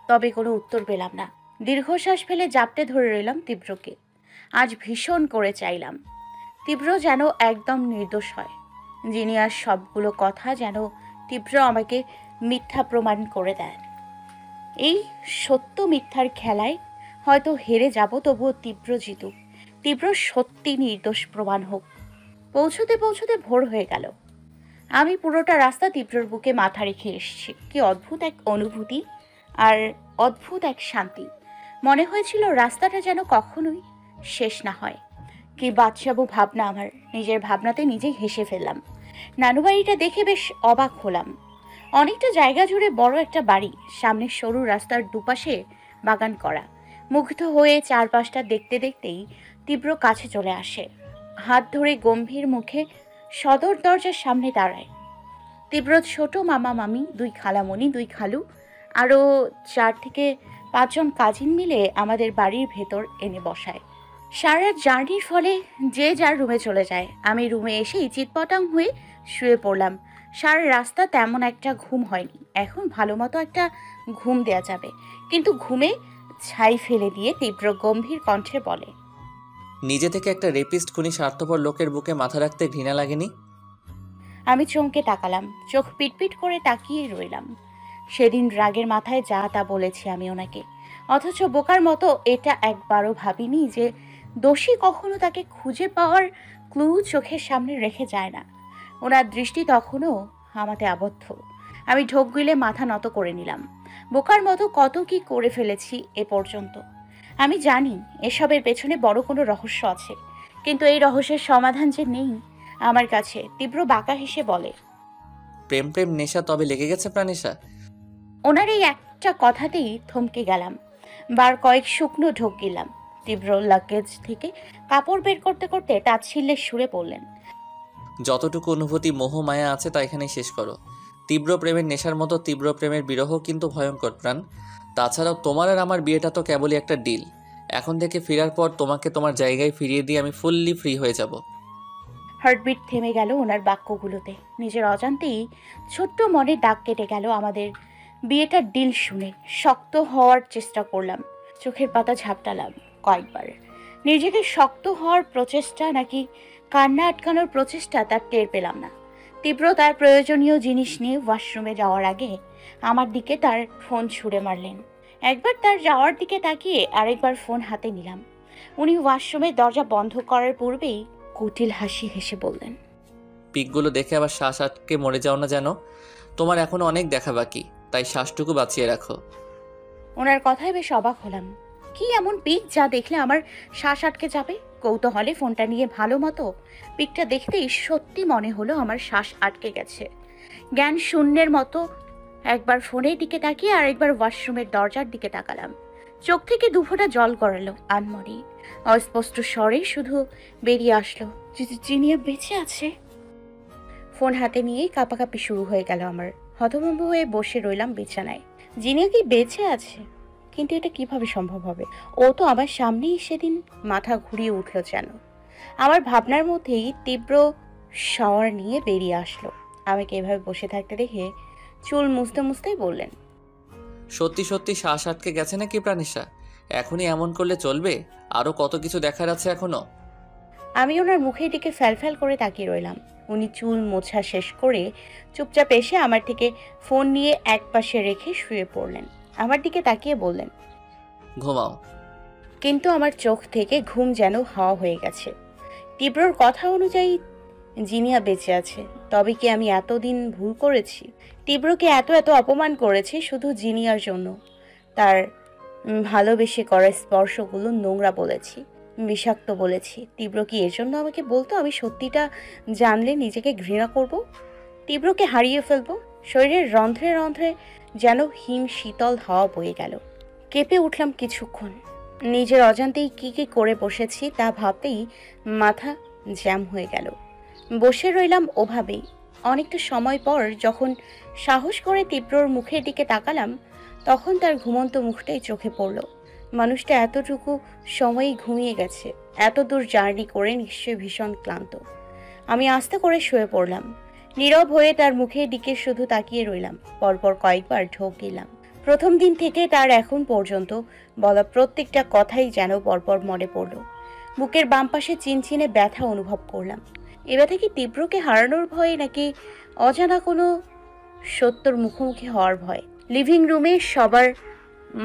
তবে কোনো উত্তর পেলাম না। দীর্ঘশ্বাস ফেলে জাপটে ধরে রইলাম তীব্রকে। আজ ভীষণ করে চাইলাম তীব্র যেন একদম নির্দোষ হয়। যিনি আর সবগুলো কথা যেন তীব্র আমাকে মিথ্যা প্রমাণ করে দেয়। এই সত্য মিথ্যার খেলায় হয়তো হেরে যাব, তবুও তীব্র জিতুক। তীব্র সত্যি নির্দোষ প্রমাণ হোক। পৌঁছতে পৌঁছতে ভোর হয়ে গেল। আমি পুরোটা রাস্তা তীব্রর বুকে মাথা রেখে এসেছি। কি অদ্ভুত এক অনুভূতি আর অদ্ভুত এক শান্তি। মনে হয়েছিল রাস্তাটা যেন কখনোই শেষ না হয়। কি বাচ্চাবো ভাবনা আমার। নিজের ভাবনাতে নিজেই হেসে ফেললাম। নানুবাড়িটা দেখে বেশ অবাক হলাম। অনেকটা জায়গা জুড়ে বড় একটা বাড়ি, সামনে সরু রাস্তার দুপাশে বাগান করা। মুগ্ধ হয়ে চারপাশটা দেখতে দেখতেই তীব্র কাছে চলে আসে। হাত ধরে গম্ভীর মুখে সদর দরজার সামনে দাঁড়ায়। তীব্র ছোট মামা মামি, দুই খালামণি, দুই খালু আরও 4 থেকে 5 জন কাজিন মিলে আমাদের বাড়ির ভেতর এনে বসায়। সারা রাত জার্নির ফলে যে যার রুমে চলে যায়। আমি রুমে এসেই চিৎপটাং হয়ে শুয়ে পড়লাম। সারা রাস্তা তেমন একটা ঘুম হয়নি। এখন ভালো মতো একটা ঘুম দেয়া যাবে। কিন্তু ঘুমে ছাই ফেলে দিয়ে তীব্র গম্ভীর কণ্ঠে বলে, নিজে থেকে একটা রেপিস্ট খুনি স্বার্থপর লোকের বুকে মাথা রাখতে ঘৃণা লাগেনি? আমি চমকে তাকালাম, চোখ পিটপিট করে তাকিয়ে রইলাম। সেদিন রাগের মাথায় যা তা বলেছি আমি ওনাকে, অথচ বোকার মতো এটা একবারও ভাবিনি যে দোষী কখনো তাকে খুঁজে পাওয়ার ক্লু চোখের সামনে রেখে যায় না। ওনার দৃষ্টি তখনও আমাতে আবদ্ধ। আমি ঢোক গিলে মাথা নত করে নিলাম। বোকার মতো কত কি করে ফেলেছি এ পর্যন্ত। আমি জানি এসবের পেছনে বড় কোনো রহস্য আছে, কিন্তু এই রহস্যের সমাধান যে নেই আমার কাছে। তীব্র বাঁকা হেসে বলে, প্রেম প্রেম নেশা তবে লেগে গেছে প্রাণেশা? ওনার এই একটা কথাতেই থমকে গেলাম। বার কয়েক শুকনো ঢোক গেলাম। তীব্র লাগেজ থেকে কাপড় বের করতে করতে তাচ্ছিল্যের সুরে বললেন, যতটুকু অনুভূতি মোহ মায়া আছে তা এখানেই শেষ করো। তীব্র প্রেমের নেশার মতো তীব্র প্রেমের বিরহ কিন্তু ভয়ঙ্কর প্রাণ। তাছাড়াও তোমার আর আমার বিয়েটা তো কেবলই একটা ডিল। এখন থেকে ফেরার পর তোমাকে তোমার জায়গায় ফিরিয়ে দিয়ে আমি ফুললি ফ্রি হয়ে যাব। হার্টবিট থেমে গেল ওনার বাক্যগুলোতে। নিজের অজান্তেই ছোট্ট মনে দাগ কেটে গেল আমাদের বিয়েটার ডিল শুনে। শক্ত হওয়ার চেষ্টা করলাম, চোখের পাতা ঝাপটালাম কয়েকবার। নিজেকে শক্ত হওয়ার প্রচেষ্টা নাকি কান্না আটকানোর প্রচেষ্টা তার টের পেলাম না। তীব্র তার প্রয়োজনীয় জিনিস নিয়ে ওয়াশরুমে যাওয়ার আগে আমার দিকে তার ফোন ছুঁড়ে মারলেন। একবার তার যাওয়ার দিকে তাকিয়ে আরেকবার ফোন হাতে নিলাম। উনি ওয়াশরুমের দরজা বন্ধ করার পূর্বেই কুটিল হাসি হেসে বললেন, পিকগুলো দেখে আবার শ্বাস আটকে মরে যাও না যেন। তোমার এখনো অনেক দেখা বাকি, তাই শ্বাসটুকু বাঁচিয়ে রাখো। ওনার কথায় বেশ অবাক হলাম। কি এমন পিক যা দেখলে আমার শ্বাস আটকে যাবে? কৌতূহলে ফোনটা নিয়ে ভালো মতো পিকটা দেখতেই সত্যি মনে হলো আমার শ্বাস আটকে গেছে। জ্ঞান শূন্যের মতো একবার ফোনের দিকে তাকিয়ে আর একবার ওয়াশরুমের দরজার দিকে তাকালাম। চোখ থেকে দুফোঁটা জল গড়ালো আনমনে। অস্পষ্ট স্বরে শুধু বেরিয়ে আসলো, জিনিয়া বেঁচে আছে। ফোন হাতে নিয়েই কাঁপাকাঁপি শুরু হয়ে গেল আমার। হতভম্ব হয়ে বসে রইলাম বিছানায়। জিনিয়া কি বেঁচে আছে? কিন্তু এটা কিভাবে সম্ভব হবে? ও তো আমার সামনেই সেদিন। মাথা ঘুরিয়ে উঠল যেন। আমার ভাবনার মধ্যেই তীব্র শাওয়ার নিয়ে বেরিয়ে আসলো। আমাকে এভাবে বসে থাকতে দেখে চুল মুছতে মুছতেই বললেন, সত্যি সত্যি শ্বাস আটকে গেছে নাকি প্রাণেশা? এখনই এমন করলে চলবে? আরও কত কিছু দেখার আছে এখনো। আমি ওনার মুখের দিকে ফ্যালফ্যাল করে তাকিয়ে রইলাম। উনি চুল মোছা শেষ করে চুপচাপ এসে আমার থেকে ফোন নিয়ে একপাশে রেখে শুয়ে পড়লেন। আমার দিকে তাকিয়ে বললেন, ঘুমাও। কিন্তু আমার চোখ থেকে ঘুম যেন হাওয়া হয়ে গেছে। তীব্রর কথা অনুযায়ী জিনিয়া বেঁচে আছে। তবে কি আমি এতদিন ভুল করেছি? তীব্রকে এত এত অপমান করেছি শুধু জিনিয়ার জন্য। তার ভালোবেসে করা স্পর্শগুলো নোংরা বলেছি, বিষাক্ত বলেছি। তীব্র কি এর জন্য আমাকে বলতো আমি সত্যিটা জানলে নিজেকে ঘৃণা করব, তীব্রকে হারিয়ে ফেলবো? শরীরের রন্ধ্রে রন্ধ্রে যেন হিম শীতল হাওয়া বয়ে গেল। কেঁপে উঠলাম কিছুক্ষণ। নিজের অজান্তেই কি কি করে বসেছি তা ভাবতেই মাথা জ্যাম হয়ে গেল। বসে রইলাম ওভাবেই। অনেকটা সময় পর যখন সাহস করে তীব্রর মুখের দিকে তাকালাম, তখন তার ঘুমন্ত মুখটাই চোখে পড়ল। মানুষটা এতটুকু সময়ই ঘুমিয়ে গেছে। এত দূর জার্নি করে নিশ্চয়ই ভীষণ ক্লান্ত। আমি আস্তে করে শুয়ে পড়লাম। নীরব হয়ে তার মুখের দিকে শুধু তাকিয়ে রইলাম। পরপর কয়েকবার ঢোক গেলাম। প্রথম দিন থেকে তার এখন পর্যন্ত বলা প্রত্যেকটা কথাই যেন পরপর মনে পড়ল। বুকের বাম পাশে চিনচিনে ব্যথা অনুভব করলাম। এ ব্যথা কি তীব্রকে হারানোর ভয়ে নাকি অজানা কোনো সত্যর মুখোমুখি হওয়ার ভয়? লিভিং রুমে সবার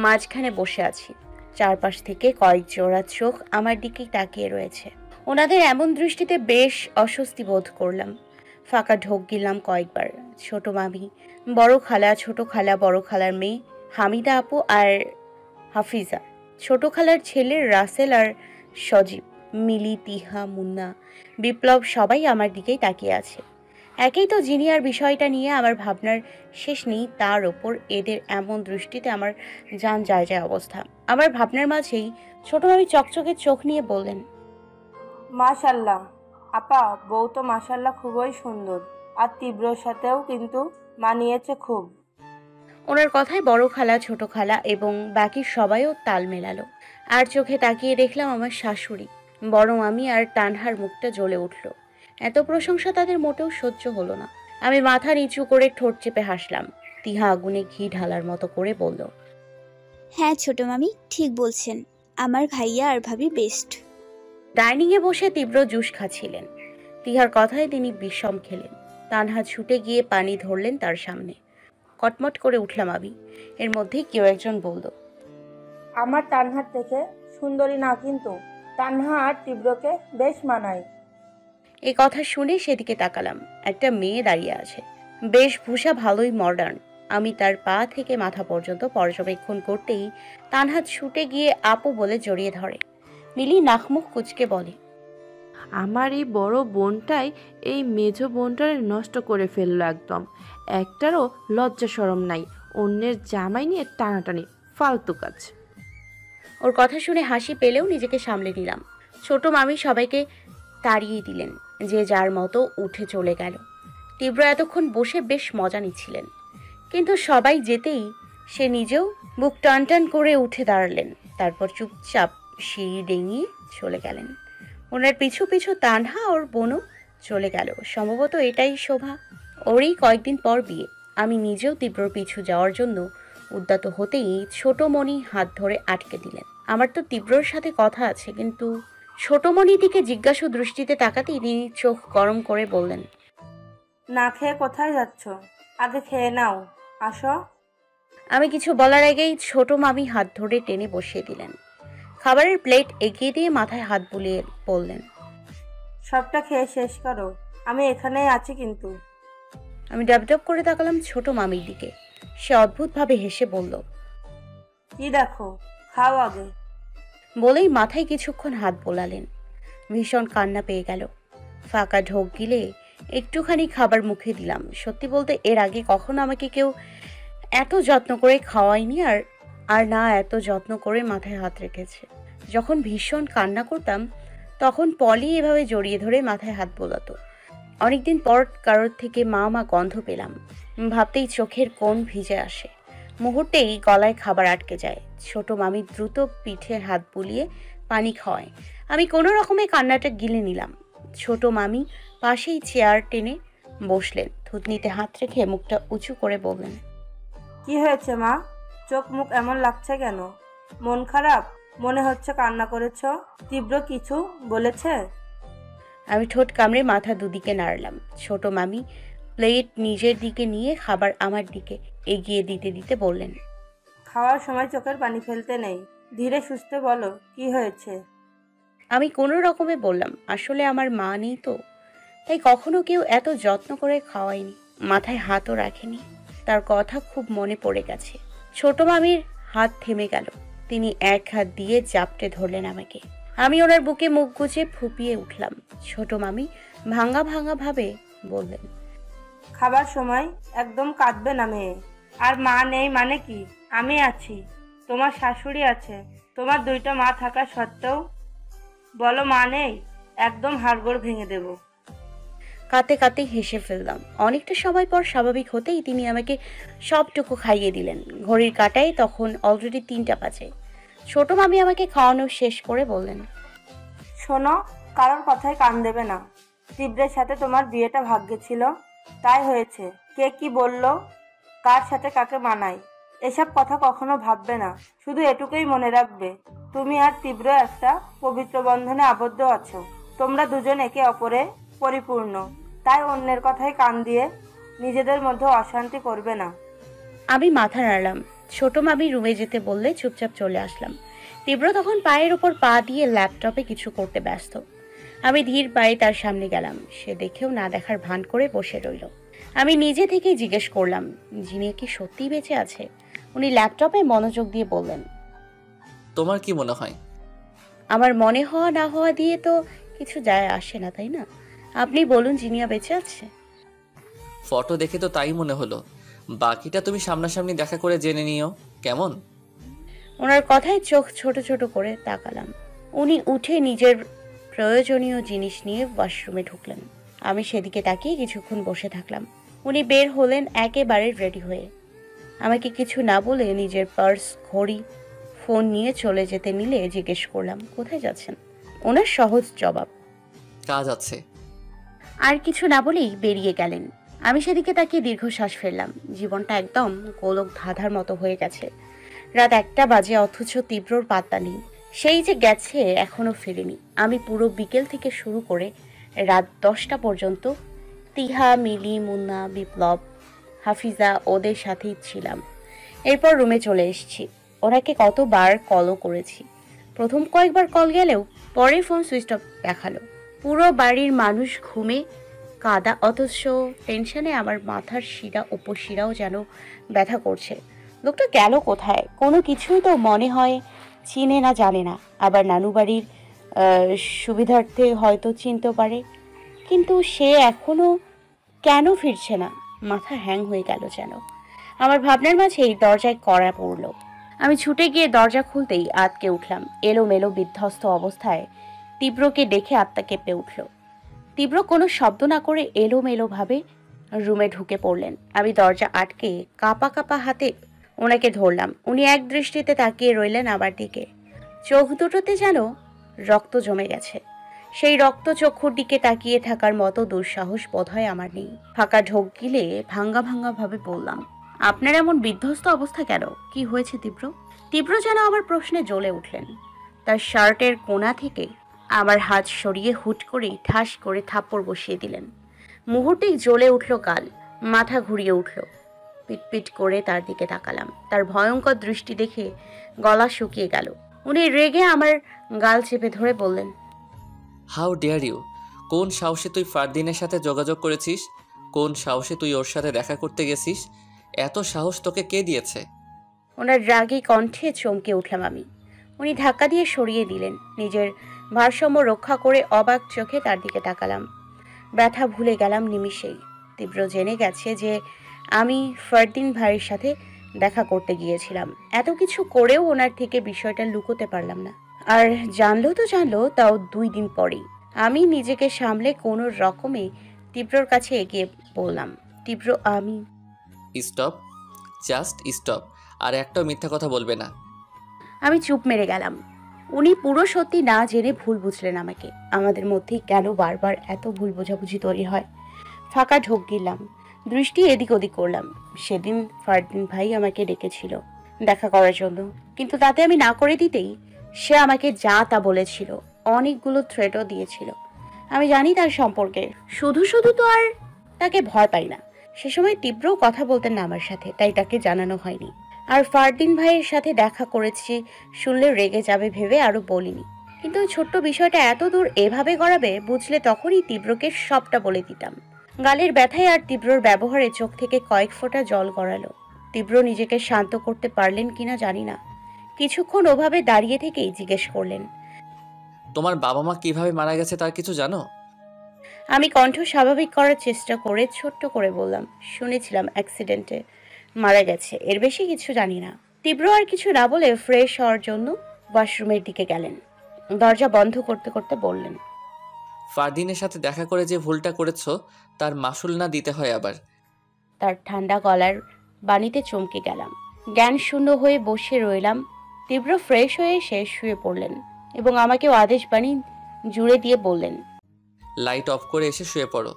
মাঝখানে বসে আছি। চারপাশ থেকে কয়েক জোড়া চোখ আমার দিকে তাকিয়ে রয়েছে। ওনাদের এমন দৃষ্টিতে বেশ অস্বস্তি বোধ করলাম। ফাঁকা ঢোক গিলাম কয়েকবার। ছোট মামি, বড় খালা, ছোট খালা, বড় খালার মেয়ে হামিদা আপু আর হাফিজা, ছোট খালার ছেলে রাসেল আর সজীব, মিলি, তিহা, মুন্না, বিপ্লব সবাই আমার দিকেই তাকিয়ে আছে। একেই তো জিনিয়ার বিষয়টা নিয়ে আমার ভাবনার শেষ নেই, তার ওপর এদের এমন দৃষ্টিতে আমার জান যায় যায় অবস্থা। আমার ভাবনার মাঝেই ছোট মামি চকচকে চোখ নিয়ে বললেন, মাশাল্লাহ আপা, বউ তো মাশাল্লাহ খুবই সুন্দর, আর তীব্রর সাথেও কিন্তু মানিয়েছে খুব। ওনার কথায় বড় খালা, ছোট খালা এবং বাকি সবাইও তাল মেলালো। আর চোখে তাকিয়ে দেখলাম আমার শাশুড়ি, বড় মামি আর তানহার মুখটা জ্বলে উঠল। এত প্রশংসা তাদের মোটেও সহ্য হলো না। আমি মাথা নিচু করে ঠোঁট চেপে হাসলাম। তিহা আগুনে ঘি ঢালার মতো করে বলল, হ্যাঁ ছোট মামি ঠিক বলছেন, আমার ভাইয়া আর ভাবি বেস্ট। ডাইনিংয়ে বসে তীব্র জুস খাচ্ছিলেন। তিহার কথায় তিনি বিষম খেলেন। তানহা ছুটে গিয়ে পানি ধরলেন তার সামনে। কটমট করে উঠলাম আমি। এর মধ্যেই কেউ একজন বলল, আমার তানহার থেকে সুন্দরী না, কিন্তু তানহা আর তীব্রকে বেশ মানায়। এই কথা শুনে সেদিকে তাকালাম। একটা মেয়ে দাঁড়িয়ে আছে, বেশভূষা ভালোই মডার্ন। আমি তার পা থেকে মাথা পর্যন্ত পর্যবেক্ষণ করতেই তানহা ছুটে গিয়ে আপু বলে জড়িয়ে ধরে। মিলি নাকমুখ কুচকে বলে, আমার এই বড় বোনটাই এই মেজ বোনটারে নষ্ট করে ফেললো একদম। একটারও লজ্জা শরম নাই, অন্যের জামাই নিয়ে টানাটানি, ফালতু কাজ। ওর কথা শুনে হাসি পেলেও নিজেকে সামলে নিলাম। ছোট মামি সবাইকে তাড়িয়ে দিলেন, যে যার মতো উঠে চলে গেল। তীব্র এতক্ষণ বসে বেশ মজা নিচ্ছিলেন, কিন্তু সবাই যেতেই সে নিজেও বুক টান টান করে উঠে দাঁড়ালেন। তারপর চুপচাপ সিঁড়ি ডিঙিয়ে চলে গেলেন। ওনার পিছু পিছু তানহা ওর বোনও চলে গেল। সম্ভবত এটাই শোভা। ওরই কয়েকদিন পর বিয়ে। আমি নিজেও তীব্রর পিছু যাওয়ার জন্য উদ্যত হতেই ছোটমণি হাত ধরে আটকে দিলেন। আমার তো তীব্রর সাথে কথা আছে, কিন্তু ছোটমণির দিকে জিজ্ঞাসু দৃষ্টিতে তাকাতেই তিনি চোখ গরম করে বললেন, না খেয়ে কোথায় যাচ্ছ? আগে খেয়ে নাও, আসো। আমি কিছু বলার আগেই ছোট মামি হাত ধরে টেনে বসিয়ে দিলেন। খাবারের প্লেট এগিয়ে দিয়ে মাথায় হাত বুলিয়ে বললেন, সবটা খেয়ে শেষ করো, আমি এখানেই আছি কিন্তু। আমি ডাবডাব করে তাকালাম ছোট মামির দিকে। সে অদ্ভুতভাবে হেসে বলল, কি দেখো, খাও আগে। বলেই মাথায় কিছুক্ষণ হাত বোলালেন। ভীষণ কান্না পেয়ে গেল। ফাঁকা ঢোক গিলে একটুখানি খাবার মুখে দিলাম। সত্যি বলতে এর আগে কখনো আমাকে কেউ এত যত্ন করে খাওয়ায়নি, আর না এত যত্ন করে মাথায় হাত রেখেছে। যখন ভীষণ কান্না করতাম তখন পলি এভাবে জড়িয়ে ধরে মাথায় হাত বোলাতো। অনেকদিন পর কারোর থেকে মা মা গন্ধ পেলাম। ভাবতেই চোখের কোণ ভিজে আসে। মুহূর্তেই গলায় খাবার আটকে যায়। ছোট মামি দ্রুত পিঠে হাত বুলিয়ে পানি খাওয়ায়। আমি কোনো রকমে কান্নাটা গিলে নিলাম। ছোট মামি পাশেই চেয়ার টেনে বসলেন। থুতনিতে হাত রেখে মুখটা উঁচু করে বললেন, কি হয়েছে মা? চোখ মুখ এমন লাগছে কেন? মন খারাপ? মনে হচ্ছে কান্না করেছ? তীব্র কিছু বলেছে? আমি ঠোঁট কামড়ে মাথা দুদিকে নাড়লাম। ছোট মামি প্লেট নিজের দিকে নিয়ে খাবার আমার দিকে এগিয়ে দিতে দিতে বললেন, খাওয়ার সময় চোখের পানি ফেলতে নেই, ধীরে সুস্থে বলো কি হয়েছে। আমি কোনো রকমে বললাম, আসলে আমার মা নেই তো, তাই কখনো কেউ এত যত্ন করে খাওয়ায়নি, মাথায় হাতও রাখেনি। তার কথা খুব মনে পড়ে গেছে। ছোট মামির হাত থেমে গেল। তিনি এক হাত দিয়ে জাপটে ধরলেন আমাকে। আমি ওনার বুকে মুখ গুজে ফুপিয়ে উঠলাম। ছোট মামি ভাঙা ভাঙা ভাবে বললেন, খাবার সময় একদম কাঁদবে না মেয়ে। আর মা নেই মানে কি? আমি আছি, তোমার শাশুড়ি আছে, তোমার দুইটা মা থাকা সত্ত্বেও বলো মা নেই, একদম হাড়গোড় ভেঙে দেব। কাঁদতে কাঁদতে হেসে ফেললাম। অনেকটা সময় পর স্বাভাবিক হতেই তিনি আমাকে সবটুকু খাইয়ে দিলেন। ঘড়ির কাঁটায় তখন অলরেডি 3টা বাজে। ছোট মামি আমাকে খাওয়ানো শেষ করে বললেন, শোনো, কারোর কথায় কান দেবে না। তীব্রের সাথে তোমার বিয়েটা ভাগ্যে ছিল, তাই হয়েছে। কে কি বলল, কার সাথে কাকে মানায়, এসব কথা কখনো ভাববে না। শুধু এটুকুই মনে রাখবে, তুমি আর তীব্র একটা পবিত্র বন্ধনে আবদ্ধ আছো। তোমরা দুজন একে অপরে পরিপূর্ণ, তাই অন্যের কথায় কান দিয়ে নিজেদের মধ্যে অশান্তি করবে না। আমি মাথা নাড়লাম। ছোট মামি রুমে যেতে বললে চুপচাপ চলে আসলাম। তীব্র তখন পায়ের ওপর পা দিয়ে ল্যাপটপে কিছু করতে ব্যস্ত। আমি ধীর পায়ে তার সামনে গেলাম। সে দেখেও না দেখার ভান করে বসে রইল। আমি নিজে থেকেই জিজ্ঞেস করলাম, জিনিয়া কি সত্যিই বেঁচে আছে? উনি ল্যাপটপে মনোযোগ দিয়ে বললেন, তোমার কি মনে হয়? আমার মনে হওয়া না হওয়া দিয়ে তো কিছু যায় আসে না, তাই না? আপনি বলুন, জিনিয়া বেঁচে আছে? ফটো দেখে তো তাই মনে হলো, বাকিটা তুমি সামনাসামনি দেখা করে জেনে নিও, কেমন? ওনার কথায় চোখ ছোট ছোট করে তাকালাম। উনি উঠে নিজের প্রয়োজনীয় জিনিস নিয়ে ওয়াশরুমে ঢুকলেন। আমি সেদিকে তাকিয়ে কিছুক্ষণ বসে থাকলাম। উনি বের হলেন একেবারে রেডি হয়ে। আমাকে কিছু না বলে নিজের পার্স, ঘড়ি, ফোন নিয়ে চলে যেতে নিলে জিজ্ঞেস করলাম, কোথায় যাচ্ছেন? ওনার সহজ জবাব, কাজ আছে। আর কিছু না বলেই বেরিয়ে গেলেন। আমি সেদিকে তাকিয়ে দীর্ঘশ্বাস ফেললাম। জীবনটা একদম গোলক ধাঁধার মতো হয়ে গেছে। রাত 1টা বাজে, অথচ তীব্রর পাত্তা নেই। সেই যে গেছে এখনো ফেরেনি। আমি পুরো বিকেল থেকে শুরু করে রাত 10টা পর্যন্ত তিহা, মিলি, মুন্না, বিপ্লব, হাফিজা ওদের সাথেই ছিলাম। এরপর রুমে চলে এসেছি। ওনাকে কতবার কলও করেছি। প্রথম কয়েকবার কল গেলেও পরে ফোন সুইচ অফ দেখালো। পুরো বাড়ির মানুষ ঘুমে কাদা, অথচ টেনশনে আমার মাথার শিরা, উপশিরাও যেন ব্যথা করছে। লোকটা গেল কোথায়? কোনো কিছুই তো মনে হয় চিনে না, জানে না। আবার নানু বাড়ির সুবিধার্থে হয়তো চিনতে পারে, কিন্তু সে এখনো কেন ফিরছে না? মাথা হ্যাং হয়ে গেল যেন। আমার ভাবনার মাঝেই দরজায় কড়া পড়ল। আমি ছুটে গিয়ে দরজা খুলতেই আটকে উঠলাম। এলোমেলো বিধ্বস্ত অবস্থায় তীব্রকে দেখে আত্মা কেঁপে উঠল। তীব্র কোনো শব্দ না করে এলোমেলোভাবে রুমে ঢুকে পড়লেন। আমি দরজা আটকে কাঁপা কাঁপা হাতে ওনাকে ধরলাম। উনি এক দৃষ্টিতে তাকিয়ে রইলেন আমার দিকে। চোখ দুটোতে যেন রক্ত জমে গেছে। সেই রক্ত চক্ষুর দিকে তাকিয়ে থাকার মতো দুঃসাহস বোধহয় আমার নেই। ফাঁকা ঢোক গিলে ভাঙ্গা ভাঙ্গা ভাবে বললাম, আপনার এমন বিধ্বস্ত অবস্থা কেন? কি হয়েছে তীব্র? তীব্র যেন আমার প্রশ্নে জ্বলে উঠলেন। তার শার্টের কোণা থেকে আমার হাত সরিয়ে হুট করে ঠাস করে থাপ্পড় বসিয়ে দিলেন। মুহূর্তেই জ্বলে উঠল গাল, মাথা ঘুরিয়ে উঠল। পিটপিট করে তার দিকে তাকালাম। তার ভয়ঙ্কর দৃষ্টি দেখে গলা শুকিয়ে গেল। উনি রেগে আমার গাল চেপে ধরে বললেন, হাউ ডেয়ার ইউ! কোন সাহসে তুই ফারদিনের সাথে যোগাযোগ করেছিস? কোন সাহসে তুই ওর সাথে দেখা করতে গেছিস? এত সাহস তোকে কে দিয়েছে? ওনার রাগী কণ্ঠে চমকে উঠলাম আমি। উনি ধাক্কা দিয়ে সরিয়ে দিলেন। নিজের ভারসাম্য রক্ষা করে অবাক চোখে তার দিকে তাকালাম। ব্যথা ভুলে গেলাম নিমিষেই। তীব্র জেনে গেছে যে আমি ফারদিন ভাইয়ের সাথে দেখা করতে গিয়েছিলাম। এত কিছু করেও ওনার থেকে বিষয়টা লুকোতে পারলাম না। আর জানলো তো জানলো, তাও 2 দিন পরেই। আমি নিজেকে সামলে কোনো রকমে তীব্রর কাছে এগিয়ে বললাম, তীব্র, আমি... স্টপ, জাস্ট স্টপ। আর একটাও মিথ্যা কথা বলবে না। আমি চুপ মেরে গেলাম। উনি পুরো সত্যি না জেনে ভুল বুঝলেন আমাকে। আমাদের মধ্যেই কেন বারবার এত ভুল বোঝাবুঝি তৈরি হয়? ফাঁকা ঢোক গিলাম, দৃষ্টি এদিক ওদিক করলাম। সেদিন ফারদিন ভাই আমাকে ডেকেছিল দেখা করার জন্য, কিন্তু তাতে আমি না করে দিতেই সে আমাকে যা তা বলেছিল, অনেকগুলো থ্রেটও দিয়েছিল। আমি জানি তার সম্পর্কে, শুধু শুধু তো আর তাকে ভয় পাই না। সে সময় তীব্র কথা বলতেন না আমার সাথে, তাই তাকে জানানো হয়নি। আর ফারদিন ভাইয়ের সাথে দেখা করেছি শুনলে রেগে যাবে ভেবে আরো বলিনি। কিন্তু ছোট্ট বিষয়টা এত দূর এভাবে গড়াবে বুঝলে তখনই তীব্রকে সবটা বলে দিতাম। গালের ব্যথায় আর তীব্রর ব্যবহারে চোখ থেকে কয়েক ফোঁটা জল গড়ালো। তীব্র নিজেকে শান্ত করতে পারলেন কিনা জানি না। কিছুক্ষণ ওভাবে দাঁড়িয়ে থেকেই জিজ্ঞেস করলেন, তোমার বাবা মা কিভাবে মারা গেছে তার কিছু জানো? আমি কণ্ঠ স্বাভাবিক করার চেষ্টা করে ছোট্ট করে বললাম, শুনেছিলাম অ্যাক্সিডেন্টে মারা গেছে, এর বেশি কিছু জানি না। তীব্র আর কিছু না বলে ফ্রেশ হওয়ার জন্য ওয়াশরুমের দিকে গেলেন। দরজা বন্ধ করতে করতে বললেন, ফারদিনের সাথে দেখা করে যে ভুলটা করেছো তার মাসুল না দিতে হয় আবার। তার ঠান্ডা গলার বাণীতে চমকে গেলাম। জ্ঞান শূন্য হয়ে বসে রইলাম। তীব্র ফ্রেশ হয়ে এসে শুয়ে পড়লেন এবং আমাকেও আদেশ বাণী জুড়ে দিয়ে বললেন, লাইট অফ করে এসে শুয়ে পড়ো।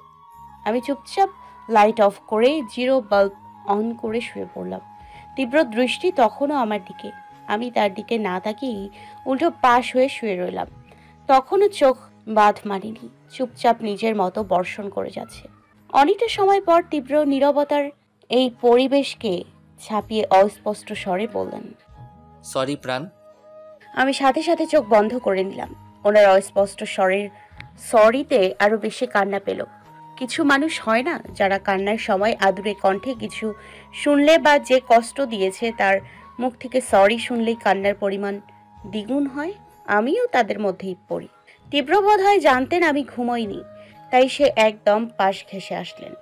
আমি চুপচাপ লাইট অফ করে জিরো বাল্ব অন করে শুয়ে পড়লাম। তীব্র দৃষ্টি তখনও আমার দিকে। আমি তার দিকে না তাকিয়েই উল্টো পাশ হয়ে শুয়ে রইলাম। তখনও চোখ বাঁধ মারিনি, চুপচাপ নিজের মতো বর্ষণ করে যাচ্ছে। অনেকটা সময় পর তীব্র নীরবতার এই পরিবেশকে ছাপিয়ে অস্পষ্ট স্বরে বললেন, সরি প্রাণ। আমি সাথে সাথে চোখ বন্ধ করে নিলাম। ওনার অস্পষ্ট স্বরের সরিতে আরো বেশি কান্না পেল। কিছু মানুষ হয় না যারা কান্নার সময় আদুরে কণ্ঠে কিছু শুনলে বা যে কষ্ট দিয়েছে তার মুখ থেকে সরি শুনলেই কান্নার পরিমাণ দ্বিগুণ হয়। আমিও তাদের মধ্যেই পড়ি। তীব্র বোধ হয় জানতেন আমি ঘুমোইনি, তাই সে একদম পাশ ঘেঁষে আসলেন।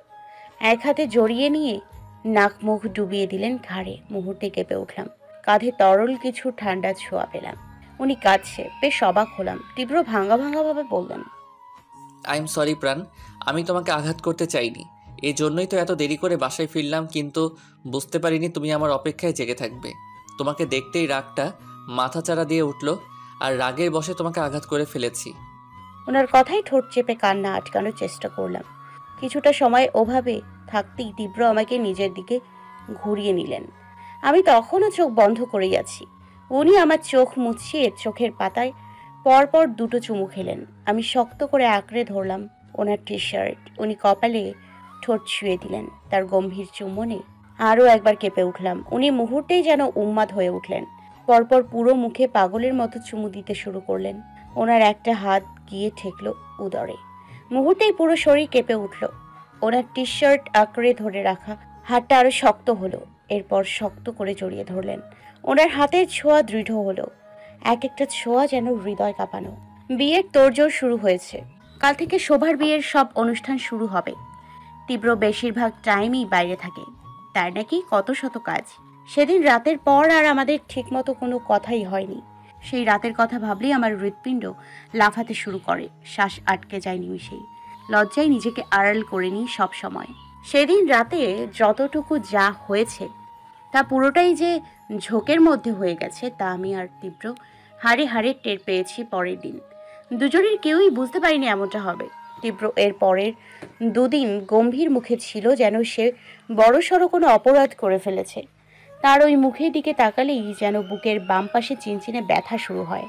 এক হাতে জড়িয়ে নিয়ে নাক মুখ ডুবিয়ে দিলেন ঘাড়ে। মুহূর্তে কেঁপে উঠলাম। কাঁধে তরল কিছু ঠান্ডা ছোঁয়া পেলাম। উনি কাঁদছে, বেশ অবাক হলাম। তীব্র ভাঙা ভাঙা ভাবে বললেন, আই এম সরি প্রাণ, আমি তোমাকে আঘাত করতে চাইনি। এই জন্যই তো এত দেরি করে বাসায় ফিরলাম, কিন্তু বুঝতে পারিনি তুমি আমার অপেক্ষায় জেগে থাকবে। তোমাকে দেখতেই রাগটা মাথাচাড়া দিয়ে উঠল, আর রাগের বশে তোমাকে আঘাত করে ফেলেছি। ওনার কথাই ঠোঁট চেপে কান্না আটকানোর চেষ্টা করলাম। কিছুটা সময় ওভাবে থাকতেই তীব্র আমাকে নিজের দিকে ঘুরিয়ে নিলেন। আমি তখনও চোখ বন্ধ করেই আছি। উনি আমার চোখ মুছিয়ে চোখের পাতায় পরপর দুটো চুমু খেলেন। আমি শক্ত করে আঁকড়ে ধরলাম ওনার টি শার্ট। উনি কপালে ঠোঁট ছুঁয়ে দিলেন। তার গম্ভীর চুম্বনে আরও একবার কেঁপে উঠলাম। উনি মুহূর্তেই যেন উন্মাদ হয়ে উঠলেন। পরপর পুরো মুখে পাগলের মতো চুমু দিতে শুরু করলেন। ওনার একটা হাত গিয়ে ঠেকল উদরে। মুহূর্তেই পুরো শরীর কেঁপে উঠল। ওনার টি শার্ট আঁকড়ে ধরে রাখা হাতটা আরো শক্ত হলো। এরপর শক্ত করে জড়িয়ে ধরলেন। ওনার হাতের ছোঁয়া দৃঢ় হলো। এক একটা ছোঁয়া যেন হৃদয় কাঁপানো। বিয়ের তোড়জোড় শুরু হয়েছে। কাল থেকে শোভার বিয়ের সব অনুষ্ঠান শুরু হবে। তীব্র বেশিরভাগ টাইমই বাইরে থাকে। তার নাকি কত শত কাজ। সেদিন রাতের পর আর আমাদের ঠিকমতো কোনো কথাই হয়নি। সেই রাতের কথা ভাবলেই আমার হৃৎপিণ্ড লাফাতে শুরু করে। শ্বাস আটকে যায় নিমিষেই। লজ্জায় নিজেকে আড়াল করে নিই সব সময়। সেদিন রাতে যতটুকু যা হয়েছে তা পুরোটাই যে ঝোঁকের মধ্যে হয়ে গেছে তা আমি আর তীব্র হাড়ে হাড়ে টের পেয়েছি পরের দিন। দুজনের কেউই বুঝতে পারিনি এমনটা হবে। তীব্র এর পরের দুদিন গম্ভীর মুখে ছিল, যেন সে বড়সড় কোনো অপরাধ করে ফেলেছে। তার ওই মুখের দিকে তাকালেই যেন বুকের বাম পাশে চিনচিনে ব্যথা শুরু হয়।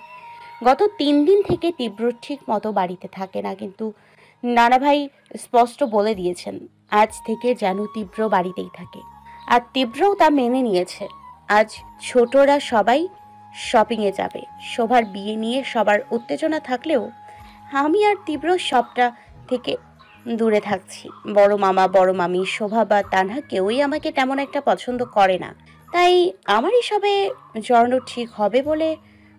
গত 3 দিন থেকে তীব্র ঠিক মতো বাড়িতে থাকে না, কিন্তু নানা ভাই স্পষ্ট বলে দিয়েছেন আজ থেকে যেন তীব্র বাড়িতেই থাকে। আর তীব্রও তা মেনে নিয়েছে। আজ ছোটরা সবাই শপিংয়ে যাবে। শোভার বিয়ে নিয়ে সবার উত্তেজনা থাকলেও আমি আর তীব্র সবটা থেকে দূরে থাকছি। বড় মামা, বড় মামি, শোভা বা তানহা কেউই আমাকে তেমন একটা পছন্দ করে না। তাই আমার এসবে জড়ানো ঠিক হবে বলে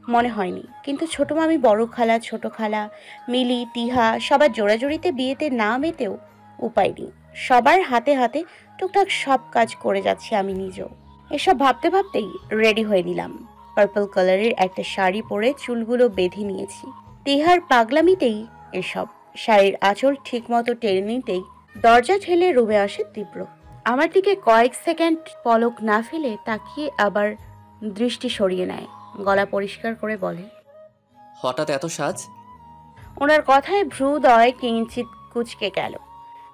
মনে হয়নি। কিন্তু ছোট মামি, বড় খালা, ছোট খালা, মিলি, তিহা সবার জোড়াজুড়িতে বিয়েতে না মেতেও উপায় নেই। সবার হাতে হাতে টুকটাক সব কাজ করে যাচ্ছি আমি নিজেও। এসব ভাবতে ভাবতেই রেডি হয়ে নিলাম। পার্পল কালারের একটা শাড়ি পরে চুলগুলো বেঁধে নিয়েছি। তিহার পাগলামিতেই এসব। শাড়ির আঁচল ঠিক মতো টেনে নিতেই দরজা ঠেলে রুমে আসে তীব্র। আমার দিকে কয়েক সেকেন্ড পলক না ফেলে তাকিয়ে আবার দৃষ্টি সরিয়ে নেয়। গলা পরিষ্কার করে বলে, হঠাৎ এত সাজ? ওনার কথায় ভ্রুদয় কিঞ্চিত কুঁচকে গেল।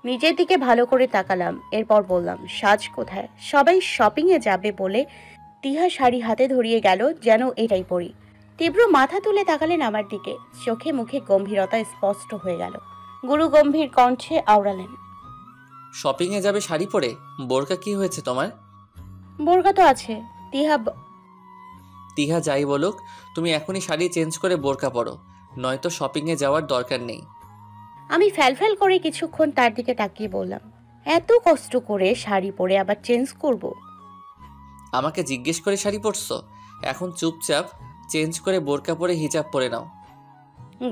নিজের দিকে ভালো করে তাকালাম। এরপর বললাম, সাজ কোথায়? সবাই শপিংয়ে যাবে বলে তিহা শাড়ি হাতে ধরিয়ে গেল, যেন এটাই পরি। তীব্র মাথা তুলে তাকালেন আমার দিকে। চোখে মুখে গম্ভীরতা স্পষ্ট হয়ে গেল। গুরু গম্ভীর কণ্ঠে আওড়ালেন, শপিংয়ে যাবে শাড়ি পরে? বোরকা কি হয়েছে তোমার? বোরকা তো আছে। তিহা যাই বলুক, তুমি এখনই শাড়ি চেঞ্জ করে বোরকা পরো, নয়তো শপিংয়ে যাওয়ার দরকার নেই। আমি ফ্যালফ্যাল করে কিছুক্ষণ তার দিকে তাকিয়ে বললাম, এত কষ্ট করে শাড়ি পরে আবার চেঞ্জ করব? আমাকে জিজ্ঞেস করে শাড়ি পরছো? এখন চুপচাপ চেঞ্জ করে বোরকা পরে হিজাব পরে নাও।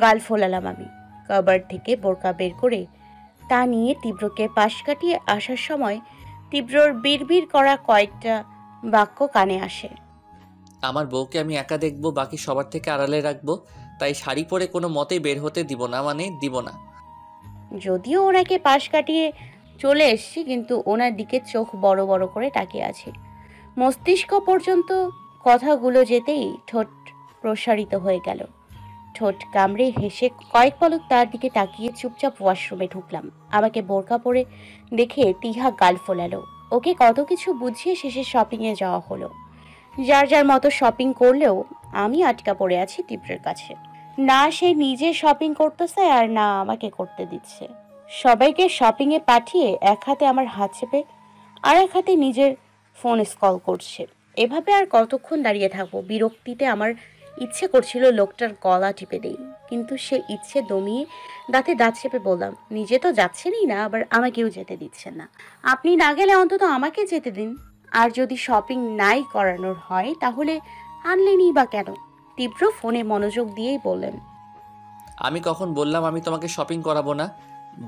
গাল ফোলালাম আমি। কাবার থেকে বোরকা বের করে তা নিয়ে তীব্রকে পাশ কাটিয়ে আসার সময় তীব্রর বিড়বিড় করা কয়েকটা বাক্য কানে আসে। আমার বউকে আমি একা দেখবো, বাকি সবার থেকে আড়ালে রাখবো, তাই শাড়ি পরে কোনো মতেই বের হতে দিব না, মানে দিব না। যদিও ওনাকে পাশ কাটিয়ে চলে এসছি, কিন্তু ওনার দিকে চোখ বড় বড় করে তাকিয়ে আছে। মস্তিষ্ক পর্যন্ত কথাগুলো যেতেই ঠোঁট প্রসারিত হয়ে গেল। ঠোঁট কামড়ে হেসে কয়েক পলক তার দিকে তাকিয়ে চুপচাপ ওয়াশরুমে ঢুকলাম। আমাকে বোরকা পরে দেখে তিহা গাল ফোলালো। ওকে কত কিছু বুঝিয়ে শেষে শপিংয়ে যাওয়া হলো। যার যার মতো শপিং করলেও আমি আটকা পড়ে আছি তীব্রের কাছে। না সে নিজে শপিং করতেছে আর না আমাকে করতে দিচ্ছে। সবাইকে শপিংয়ে পাঠিয়ে এক হাতে আমার হাত চেপে আর এক হাতে নিজের ফোন স্ক্রল করছে। এভাবে আর কতক্ষণ দাঁড়িয়ে থাকবো? বিরক্তিতে আমার ইচ্ছে করছিল লোকটার গলা টিপে দেই, কিন্তু সে ইচ্ছে দমিয়ে দাঁতে দাঁত চেপে বললাম, নিজে তো যাচ্ছেনই না, আবার আমাকেও যেতে দিচ্ছেন না। আপনি না গেলে অন্তত আমাকে যেতে দিন। আর যদি শপিং নাই করানোর হয় তাহলে আনলেনই বা কেন? তীব্র ফোনে মনোযোগ দিয়েই বললেন, আমি কখন বললাম আমি তোমাকে শপিং করাবো না?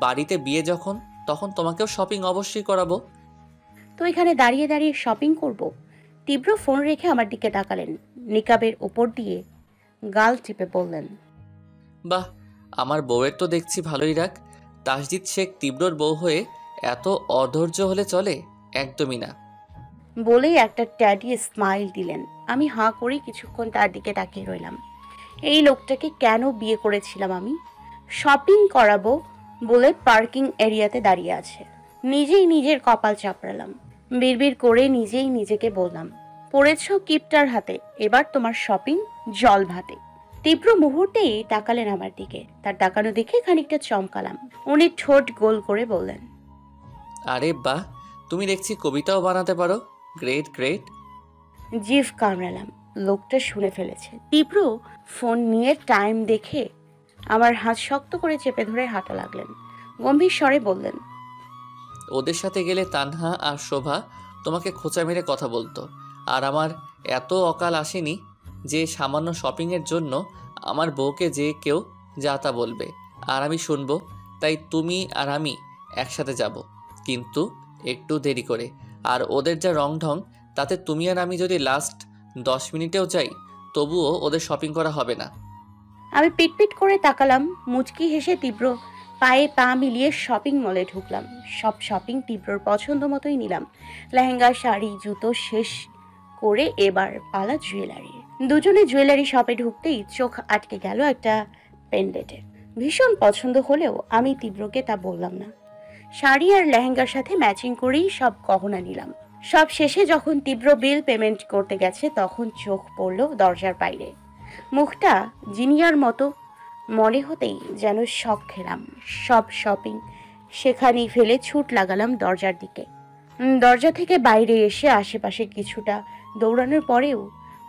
বাড়িতে বিয়ে যখন, তখন তোমাকেও শপিং অবশ্যই করাবো। তো এখানে দাঁড়িয়ে দাঁড়িয়ে শপিং করব? তীব্র ফোন রেখে আমার দিকে তাকালেন। নিকাবের উপর দিয়ে গাল টিপে বললেন, বাহ, আমার বউয়ের তো দেখছি ভালোই রাগ। তাসজিদ শেখ তীব্রর বউ হয়ে এত অধৈর্য হলে চলে? একদমই না। বলেই একটা ট্যাডি স্মাইল দিলেন। আমি হাঁ করে কিছুক্ষণ তার দিকে তাকিয়ে রইলাম। এই লোকটাকে কেন বিয়ে করেছিলাম আমি? শপিং করাবো বলে পার্কিং এরিয়াতে দাঁড়িয়ে আছে। নিজেই নিজের কপাল চাপড়ালাম। বিড়বিড় করে নিজেই নিজেকে বললাম, পড়েছ কিপটার হাতে, এবার তোমার শপিং জল ভাতে। তীব্র মুহূর্তেই তাকালেন আমার দিকে। তার তাকানো দেখে খানিকটা চমকালাম। উনি ঠোঁট গোল করে বললেন, আরে বাহ, তুমি দেখছি কবিতাও বানাতে পারো। Great great. জিভ কামড়ালাম। লোকটা শুনে ফেলেছে। তীব্র ফোন নিয়ে টাইম দেখে আমার হাত শক্ত করে চেপে ধরে হাঁটা লাগলেন। গম্ভীর স্বরে বললেন, ওদের সাথে গেলে তানহা আর শোভা তোমাকে খোঁচা মেরে কথা বলতো, আর আমার এত অকাল আসেনি যে সামান্য শপিংয়ের জন্য আমার বউকে যে কেউ যা তা বলবে আর আমি শুনবো। তাই তুমি আর আমি একসাথে যাব, কিন্তু একটু দেরি করে। আর ওদের যা রং ঢং, তাতে তুমি আর আমি যদি লাস্ট 10 মিনিটেও যাই তবুও ওদের শপিং করা হবে না। আমি পিটপিট করে তাকালাম। মুচকি হেসে তীব্র পায়ে পা মিলিয়ে শপিং মলে ঢুকলাম। সব শপিং তীব্রর পছন্দ মতোই নিলাম। লেহেঙ্গা, শাড়ি, জুতো শেষ করে এবার পালা জুয়েলারি। দুজনে জুয়েলারি শপে ঢুকতেই চোখ আটকে গেল একটা পেন্ডেন্টে। ভীষণ পছন্দ হলেও আমি তীব্রকে তা বললাম না। শাড়ি আর লেহেঙ্গার সাথে ম্যাচিং করেই সব গহনা নিলাম। সব শেষে যখন তীব্র বিল পেমেন্ট করতে গেছে তখন চোখ পড়ল দরজার বাইরে। মুখটা জিনিয়ার মতো মনে হতেই যেন শখ খেলাম। সব শপিং সেখানেই ফেলে ছুট লাগালাম দরজার দিকে। দরজা থেকে বাইরে এসে আশেপাশে কিছুটা দৌড়ানোর পরেও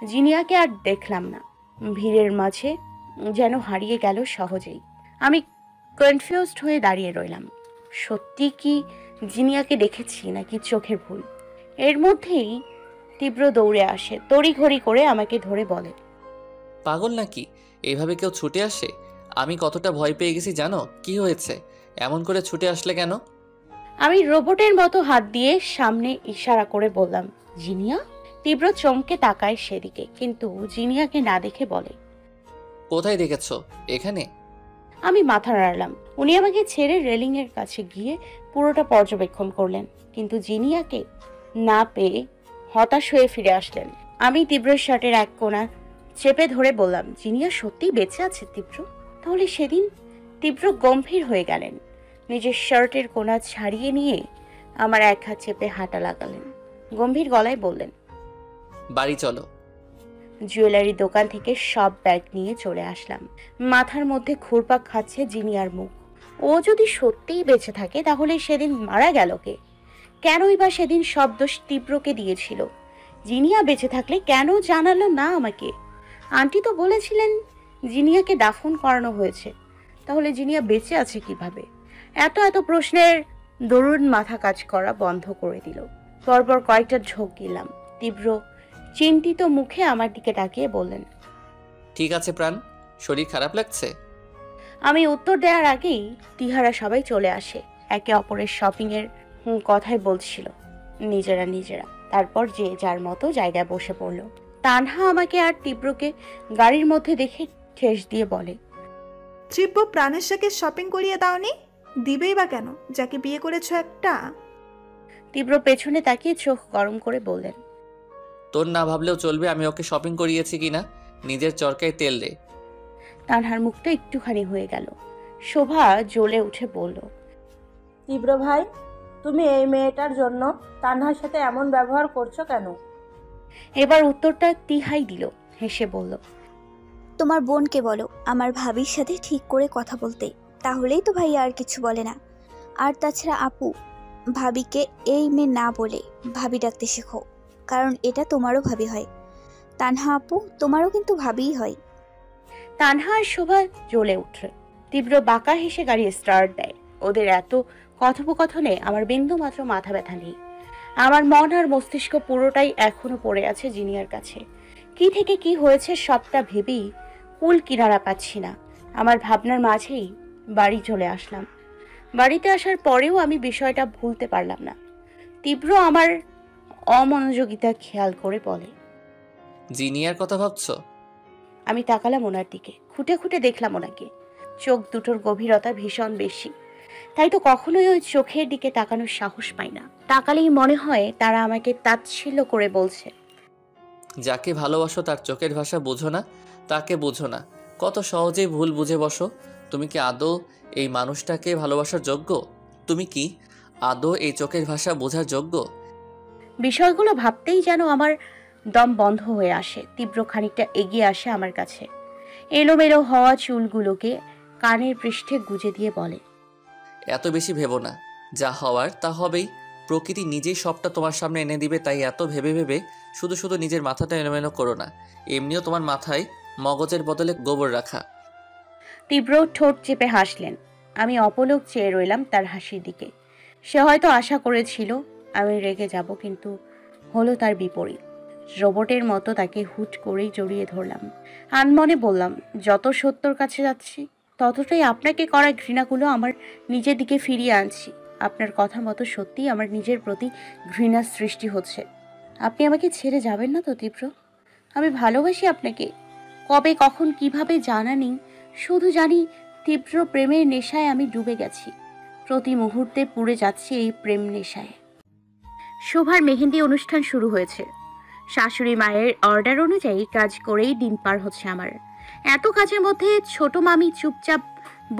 জিনিয়াকে আর দেখলাম না। ভিড়ের মাঝে যেন হারিয়ে গেল সহজেই। আমি কনফিউজড হয়ে দাঁড়িয়ে রইলাম। সত্যি কি জিনিয়াকে দেখেছি নাকি চোখের ভুল? এর মধ্যেই তীব্র দৌড়ে আসে। তড়িঘড়ি করে আমাকে ধরে বলে, পাগল নাকি? এইভাবে কেউ ছুটে আসে? আমি কতটা ভয় পেয়ে গেছি জানো? কি হয়েছে? এমন করে ছুটে আসলে কেন? আমি রোবটের মতো হাত দিয়ে সামনে ইশারা করে বললাম, জিনিয়া। তীব্র চমকে তাকায় সেদিকে, কিন্তু জিনিয়াকে না দেখে বলে, কোথায় দেখেছো? এখানে? আমি মাথা নাড়লাম। উনি আমাকে ছেড়ে রেলিং এর কাছে গিয়ে পুরোটা পর্যবেক্ষণ করলেন, কিন্তু জিনিয়াকে না পেয়ে হতাশ হয়ে ফিরে আসলেন। আমি তীব্রের শার্টের এক কোণা চেপে ধরে বললাম, জিনিয়া সত্যিই বেঁচে আছে তীব্র? তাহলে সেদিন? তীব্র গম্ভীর হয়ে গেলেন। নিজের শার্টের কোণা ছাড়িয়ে নিয়ে আমার এক হাত চেপে হাঁটা লাগালেন। গম্ভীর গলায় বললেন, বাড়ি চলো। জুয়েলারি দোকান থেকে সব ব্যাগ নিয়ে চলে আসলাম। মাথার মধ্যে ঘুরপাক খাচ্ছে জিনিয়ার মুখ। ও যদি সত্যিই বেঁচে থাকে তাহলে সেদিন মারা গেল কে? কেনই বা সেদিন সব দোষ তীব্রকে দিয়েছিল? জিনিয়া বেঁচে থাকলে কেন জানালো না আমাকে? আন্টি তো বলেছিলেন জিনিয়াকে দাফন করানো হয়েছে। তাহলে জিনিয়া বেঁচে আছে কিভাবে? এত এত প্রশ্নের দরুন মাথা কাজ করা বন্ধ করে দিল। পরপর কয়েকটা ঝোঁক গেলাম। তীব্র চিন্তিত মুখে আমার দিকে তাকিয়ে বললেন, ঠিক আছে প্রাণ, শরীর খারাপ লাগছে? আমি উত্তর দেওয়ার আগেই তিহারা সবাই চলে আসে। একে অপরের শপিং এর কথাই বলছিল নিজেরা। তারপর যে যার মতো জায়গায় বসে পড়ল। তানহা আমাকে আর তীব্রকে গাড়ির মধ্যে দেখে ঠেস দিয়ে বলে, তীব্র প্রাণের সাথে শপিং করিয়ে দাওনি? দিবেই বা কেন, যাকে বিয়ে করেছো একটা? তীব্র পেছনে তাকিয়ে চোখ গরম করে বললেন, তোর না ভাবলেও চলবে আমি ওকে শপিং করিয়েছি কিনা। নিজের চরকায় তেল দে। তানহার মুখটা একটুখানি হয়ে গেল। শোভা জ্বলে উঠে বলল, তীব্র ভাই, তুমি এই মেয়েটার জন্য তানহার সাথে এমন ব্যবহার করছো কেন? এবার উত্তরটা তিহাই দিল। হেসে বলল, তোমার বোনকে বলো আমার ভাবির সাথে ঠিক করে কথা বলতে, তাহলেই তো ভাইয়া আর কিছু বলে না। আর তাছাড়া আপু, ভাবিকে এই মেয়ে না বলে ভাবি ডাকতে শেখো, কারণ এটা তোমারও ভাবি হয়। তানহা আপু, তোমারও কিন্তু ভাবিই হয়। তানহা আর শোভা জ্বলে উঠল। তীব্র বাঁকা হেসে গাড়ি স্টার্ট দেয়। ওদের এত কথোপকথনে আমার বিন্দু মাত্র মাথা ব্যথা নেই। আমার মন আর মস্তিষ্ক পুরোটাই এখনো পড়ে আছে জিনিয়ার কাছে। কি থেকে কি হয়েছে সবটা ভেবেই কুল কিনারা পাচ্ছি না। আমার ভাবনার মাঝেই বাড়ি চলে আসলাম। বাড়িতে আসার পরেও আমি বিষয়টা ভুলতে পারলাম না। তীব্র আমার অমনোযোগিতা খেয়াল করে বলে, জিনিয়ার কথা ভাবছো? আমি তাকালাম ওনার দিকে। খুঁটে খুঁটে দেখলাম ওনাকে। চোখ দুটোর গভীরতা ভীষণ বেশি। তাই তো কখনোই ওই চোখের দিকে তাকানোর সাহস পাই না। তাকালেই মনে হয় তারা আমাকে তাচ্ছিল্য করে বলছে, যাকে ভালোবাসো তার চোখের ভাষা বোঝো না, তাকে বোঝো না। কত সহজেই ভুল বুঝে বসো। তুমি কি আদৌ এই মানুষটাকে ভালোবাসার যোগ্য? তুমি কি আদৌ এই চোখের ভাষা বোঝার যোগ্য? বিষয়গুলো ভাবতেই যেন আমার দম বন্ধ হয়ে আসে। তীব্র খানিকটা এগিয়ে আসে আমার কাছে, এলোমেলো হওয়া চুলগুলোকে কানের পৃষ্ঠে গুজে দিয়ে বলে, এত বেশি ভেবো না, যা হওয়ার তা হবেই। প্রকৃতি নিজেই সবটা তোমার সামনে এনে দিবে, তাই এত ভেবে ভেবে শুধু শুধু নিজের মাথাটা এলোমেলো করো না। এমনিও তোমার মাথায় মগজের বদলে গোবর রাখা। তীব্র ঠোঁট চেপে হাসলেন। আমি অপলক চেয়ে রইলাম তার হাসির দিকে। সে হয়তো আশা করেছিল আমি রেগে যাব, কিন্তু হলো তার বিপরীত। রোবটের মতো তাকে হুট করেই জড়িয়ে ধরলাম। আনমনে বললাম, যত সত্যর কাছে যাচ্ছি ততটাই আপনাকে করা ঘৃণাগুলো আমার নিজের দিকে ফিরিয়ে আনছি। আপনার কথা মতো সত্যিই আমার নিজের প্রতি ঘৃণার সৃষ্টি হচ্ছে। আপনি আমাকে ছেড়ে যাবেন না তো তীব্র? আমি ভালোবাসি আপনাকে। কবে কখন কিভাবে জানা নেই, শুধু জানি তীব্র প্রেমের নেশায় আমি ডুবে গেছি। প্রতি মুহূর্তে পুড়ে যাচ্ছি এই প্রেম নেশায়। শোভার মেহেন্দি অনুষ্ঠান শুরু হয়েছে। শাশুড়ি মায়ের অর্ডার অনুযায়ী কাজ করেই দিন পার হচ্ছে আমার। এত কাজের মধ্যে ছোট মামি চুপচাপ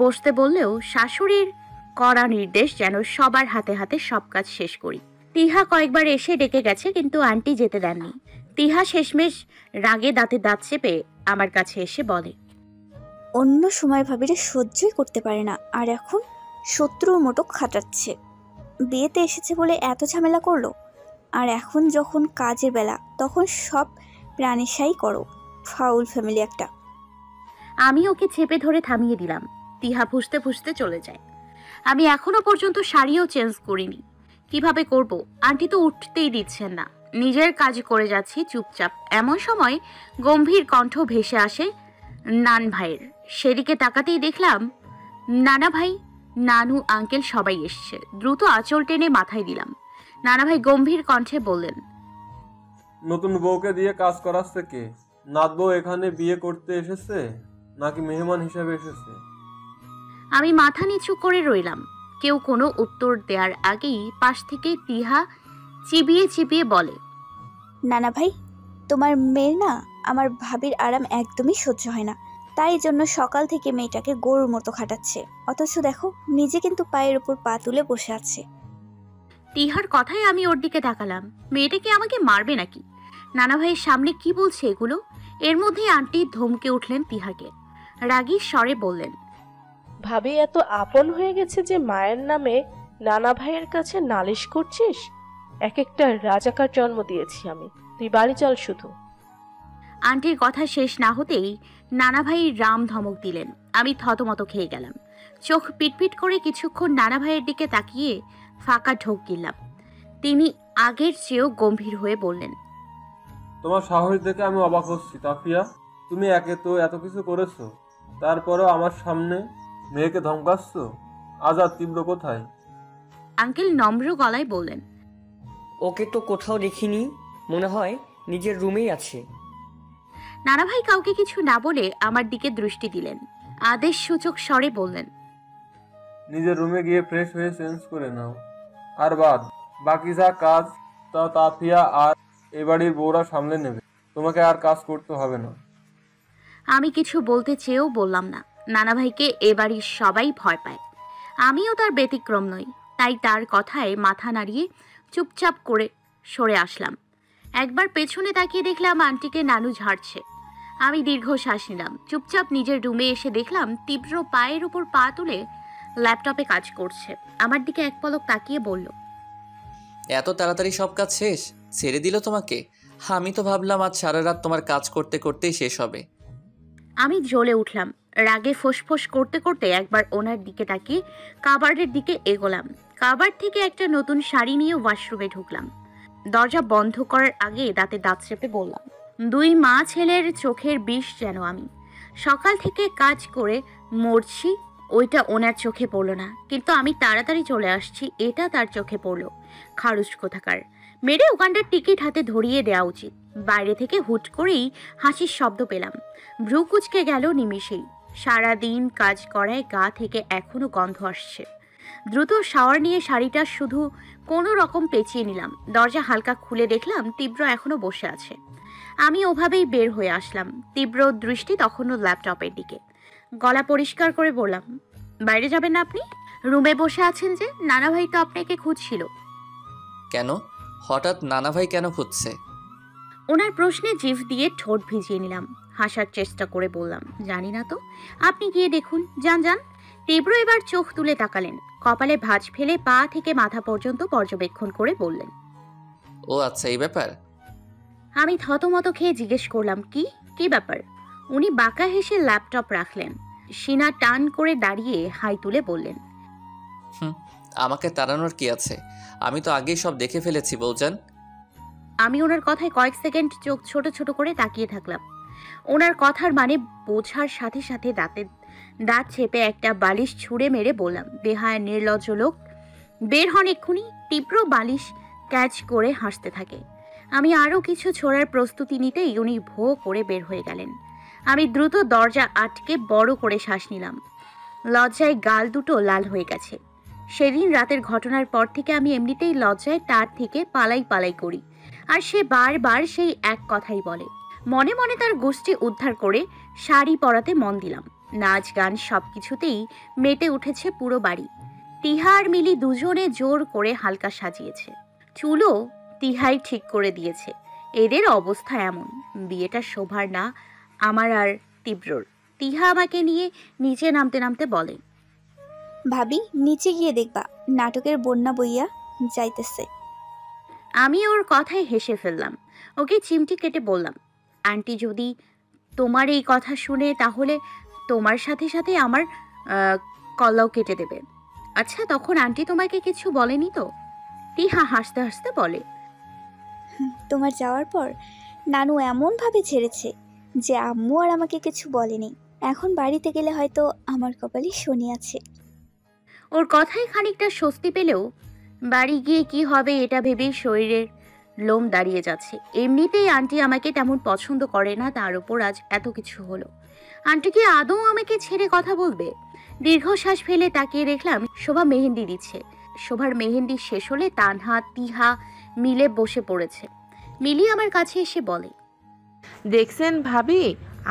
বসতে বললেও শাশুড়ির কড়া নির্দেশ যেন সবার হাতে হাতে সব কাজ শেষ করি। তিহা কয়েকবার এসে ডেকে গেছে, কিন্তু আন্টি যেতে দেননি। তিহা শেষমেশ রাগে দাঁতে দাঁত চেপে আমার কাছে এসে বলে, অন্য সময় ভাবিরা সহ্যই করতে পারে না, আর এখন শত্রুর মতো খাটাচ্ছে। বিয়েতে এসেছে বলে এত ঝামেলা করলো, আর এখন যখন কাজের বেলা তখন সব প্রাণেশাই করো। ফাউল ফ্যামিলি একটা। আমি ওকে চেপে ধরে থামিয়ে দিলাম। তিহা ফুসতে ফুসতে চলে যায়। আমি এখনো পর্যন্ত শাড়িও চেঞ্জ করিনি। কিভাবে করব? আন্টি তো উঠতেই দিচ্ছেন না। নিজের কাজ করে যাচ্ছি চুপচাপ। এমন সময় গম্ভীর কণ্ঠ ভেসে আসে নান ভাইয়ের। সেদিকে তাকাতেই দেখলাম নানা ভাই, নানু, আঙ্কেল সবাই এসছে। দ্রুত আঁচল টেনে মাথায় দিলাম। নানা ভাই গম্ভীর কণ্ঠে বললেন, নতুন বউকে দিয়ে কাজ করাচ্ছে কে? নাত বউ এখানে বিয়ে করতে এসেছে নাকি মেহমান হিসেবে এসেছে? আমি মাথা নিচু করে রইলাম। কেউ কোনো উত্তর দেওয়ার আগেই পাশ থেকে তিহা চিবিয়ে চিবিয়ে বলে, নানা ভাই, তোমার মেয়ের না আমার ভাবির আরাম একদমই সহ্য হয় না, তাই জন্য সকাল থেকে মেয়েটাকে গরুর মতো খাটাচ্ছে। অথচ দেখো নিজে কিন্তু পায়ের উপর পা তুলে বসে আছে। তিহার কথায় আমি ওর দিকে তাকালাম। মেয়েটা কি আমাকে মারবে নাকি? নানা ভাইয়ের সামনে কি বলছে এগুলো? এর মধ্যে আন্টি ধমকে উঠলেন তিহাকে। রাগী স্বরে বললেন, ভাবি এত আপন হয়ে গেছে যে মায়ের নামে নানা ভাইয়ের কাছে নালিশ করছিস? এক একটা রাজাকার জন্ম দিয়েছি আমি, তুই বাড়ি চল শুধু। আন্টির কথা শেষ না হতেই নানা ভাই রাম ধমক দিলেন। আমি থতমত খেয়ে গেলাম। চোখ পিটপিট করে কিছুক্ষণ নানা ভাইয়ের দিকে তাকিয়ে ফাঁকা ঢোক গিললাম। তিনি আগের চেয়েও গম্ভীর হয়ে বললেন, তোমার সাহস দেখে আমি অবাক হচ্ছি তাফিয়া। তুমি একে তো এত কিছু করেছো, তারপরেও আমার সামনে মেয়েকে ধমকাচ্ছ। আজাদ তীব্র কোথায়? আঙ্কেল নম্র গলায় বললেন, ওকে তো কোথাও দেখিনি, মনে হয় নিজের রুমেই আছে। নানা ভাই কাউকে কিছু না বলে আমার দিকে দৃষ্টি দিলেন। আদেশ সূচক স্বরে বললেন, নিজের রুমে গিয়ে ফ্রেশ হয়ে চেঞ্জ করে নাও। আর বাকি যা কাজ তা তাফিয়া আর এ বাড়ির বউরা সামলে নেবে, তোমাকে আর কাজ করতে হবে না। আমি কিছু বলতে চেয়েও বললাম না। নানা ভাইকে এ বাড়ির সবাই ভয় পায়, আমিও তার ব্যতিক্রম নই। তাই তার কথায় মাথা নাড়িয়ে চুপচাপ করে সরে আসলাম। একবার পেছনে তাকিয়ে দেখলাম আন্টিকে নানু ঝাড়ছে। আমি দীর্ঘশ্বাস নিলাম। চুপচাপ নিজের রুমে এসে দেখলাম তীব্র পায়ের উপর পা তুলে ল্যাপটপে কাজ করছে। আমার দিকে এক পলক তাকিয়ে বলল, এত তাড়াতাড়ি সব কাজ শেষ? ছেড়ে দিল তোমাকে? আমি তো ভাবলাম আজ সারা রাত তোমার কাজ করতে করতেই শেষ হবে। আমি জ্বলে উঠলাম। রাগে ফোঁস করতে করতে একবার ওনার দিকে তাকিয়ে কাবার্ডের দিকে এগোলাম। কাবার্ড থেকে একটা নতুন শাড়ি নিয়ে ওয়াশরুমে ঢুকলাম। দরজা বন্ধ করার আগে দাঁতে দাঁত চেপে বললাম, দুই মা ছেলের চোখের বিষ যেন আমি। সকাল থেকে কাজ করে মরছি, ওইটা ওনার চোখে পড়লো না, কিন্তু আমি তাড়াতাড়ি চলে আসছি এটা তার চোখে পড়লো। খারুস কোথাকার। মেরে ওখানটার টিকিট হাতে ধরিয়ে দেওয়া উচিত। বাইরে থেকে হুট করেই হাসির শব্দ পেলাম। ভ্রু কুচকে গেল নিমেষেই। সারাদিন কাজ করায় গা থেকে এখনো গন্ধ আসছে। দ্রুত শাওয়ার নিয়ে শাড়িটা শুধু কোনো রকম পেঁচিয়ে নিলাম। দরজা হালকা খুলে দেখলাম তীব্র এখনো বসে আছে। আমি ওভাবেই বের হয়ে আসলাম। তীব্র দৃষ্টি তখনও ল্যাপটপের দিকে। গলা পরিষ্কার করে বললাম, বাইরে যাবেন না আপনি? রুমে বসে আছেন যে? নানা ভাই তো আপনাকে খুঁজছিল। কেন? হঠাৎ নানা ভাই কেন খুঁজছে? ওনার প্রশ্নে জিভ দিয়ে ঠোঁট ভিজিয়ে নিলাম। হাসার চেষ্টা করে বললাম, জানি না তো, আপনি গিয়ে দেখুন, যান যান। তীব্র এবার চোখ তুলে তাকালেন, কপালে ভাঁজ ফেলে পা থেকে মাথা পর্যন্ত পর্যবেক্ষণ করে বললেন, ও আচ্ছা, এই ব্যাপার। আমি থতমত খেয়ে জিজ্ঞেস করলাম, কি কি ব্যাপার? উনি বাঁকা হেসে ল্যাপটপ রাখলেন, সিনা টান করে দাঁড়িয়ে হাই তুলে বললেন, আমাকে তাড়ানোর কি আছে? আমি তো আগেই সব দেখে ফেলেছি বউজান। আমি ওনার কথায় কয়েক সেকেন্ড চোখ ছোট ছোট করে তাকিয়ে থাকলাম। ওনার কথার মানে বোঝার সাথে সাথে দাঁত চেপে একটা বালিশ ছুঁড়ে মেরে বললাম, বেহায়া নির্লজ্জ লোক, বের হন এক্ষুনি। তীব্র বালিশ ক্যাচ করে হাসতে থাকে। আমি আরও কিছু ছোড়ার প্রস্তুতি নিতেই উনি ভো করে বের হয়ে গেলেন। আমি দ্রুত দরজা আটকে বড় করে শ্বাস নিলাম। লজ্জায় গাল দুটো লাল হয়ে গেছে। সেদিন রাতের ঘটনার পর থেকে আমি এমনিতেই লজ্জায় তার থেকে পালাই পালাই করি, আর সে বারবার সেই এক কথাই বলে। মনে মনে তার গোষ্ঠী উদ্ধার করে শাড়ি পরাতে মন দিলাম। নাচ গান সবকিছুতেই মেতে উঠেছে পুরো বাড়ি। তিহা আর মিলি দুজনে জোর করে হালকা সাজিয়েছে, চুলও তিহাই ঠিক করে দিয়েছে। এদের অবস্থা এমন, বিয়েটা শোভার না আমার আর তীব্রর। তিহা আমাকে নিয়ে নিচে নামতে নামতে বলে, ভাবি নিচে গিয়ে দেখবা নাটকের বন্যা বইয়া যাইতেছে। আমি ওর কথায় হেসে ফেললাম। ওকে চিমটি কেটে বললাম, আন্টি যদি তোমার এই কথা শুনে তাহলে তোমার সাথে সাথে আমার কলাও কেটে দেবে। আচ্ছা, তখন আন্টি তোমাকে কিছু বলেনি তো? তিহা হাসতে হাসতে বলে, তোমার যাওয়ার পর নানু এমনভাবে ছেড়েছে যে আম্মু আর আমাকে কিছু বলেনি। এখন বাড়িতে গেলে হয়তো আমার কপালে শনি আছে। ওর কথায় খানিকটা স্বস্তি পেলেও বাড়ি গিয়ে কি হবে এটা ভেবেই শরীরের লোম দাঁড়িয়ে যাচ্ছে। এমনিতেই আন্টি আমাকে তেমন পছন্দ করে না, তার উপর আজ এত কিছু হলো। আন্টি কি আদৌ আমাকে ছেড়ে কথা বলবে? দীর্ঘশ্বাস ফেলে তাকিয়ে দেখলাম শোভা মেহেন্দি দিচ্ছে। শোভার মেহেন্দি শেষ হলে তানহা তিহা মিলে বসে পড়েছে। মিলি আমার কাছে এসে বলে, দেখছেন ভাবি,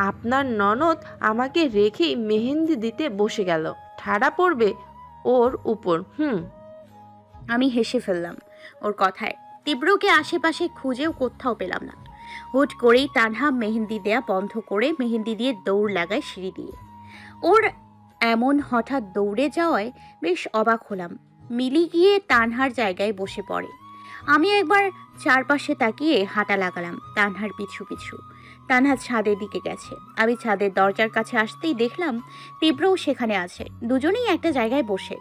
আপনার ননদ আমাকে রেখেই মেহেন্দি দিতে বসে গেল। ঠাড়া পড়বে ওর উপর। আমি হেসে ফেললাম ওর কথায়। তীব্রকে আশেপাশে খুঁজেও কোথাও পেলাম না। হুট করেই তানহা মেহেন্দি দেয়া বন্ধ করে মেহেন্দি দিয়ে দৌড় লাগায় সিঁড়ি দিয়ে। ওর এমন হঠাৎ দৌড়ে যাওয়ায় বেশ অবাক হলাম। মিলি গিয়ে তানহার জায়গায় বসে পড়ে। আমি একবার চারপাশে তাকিয়ে হাঁটা লাগালাম তানহার পিছু পিছু। তানহা ছাদের দিকে গেছে। আমি ছাদের দরজার কাছে আসতেই দেখলাম তীব্রও সেখানে আছে। দুজনেই একটা জায়গায় বসে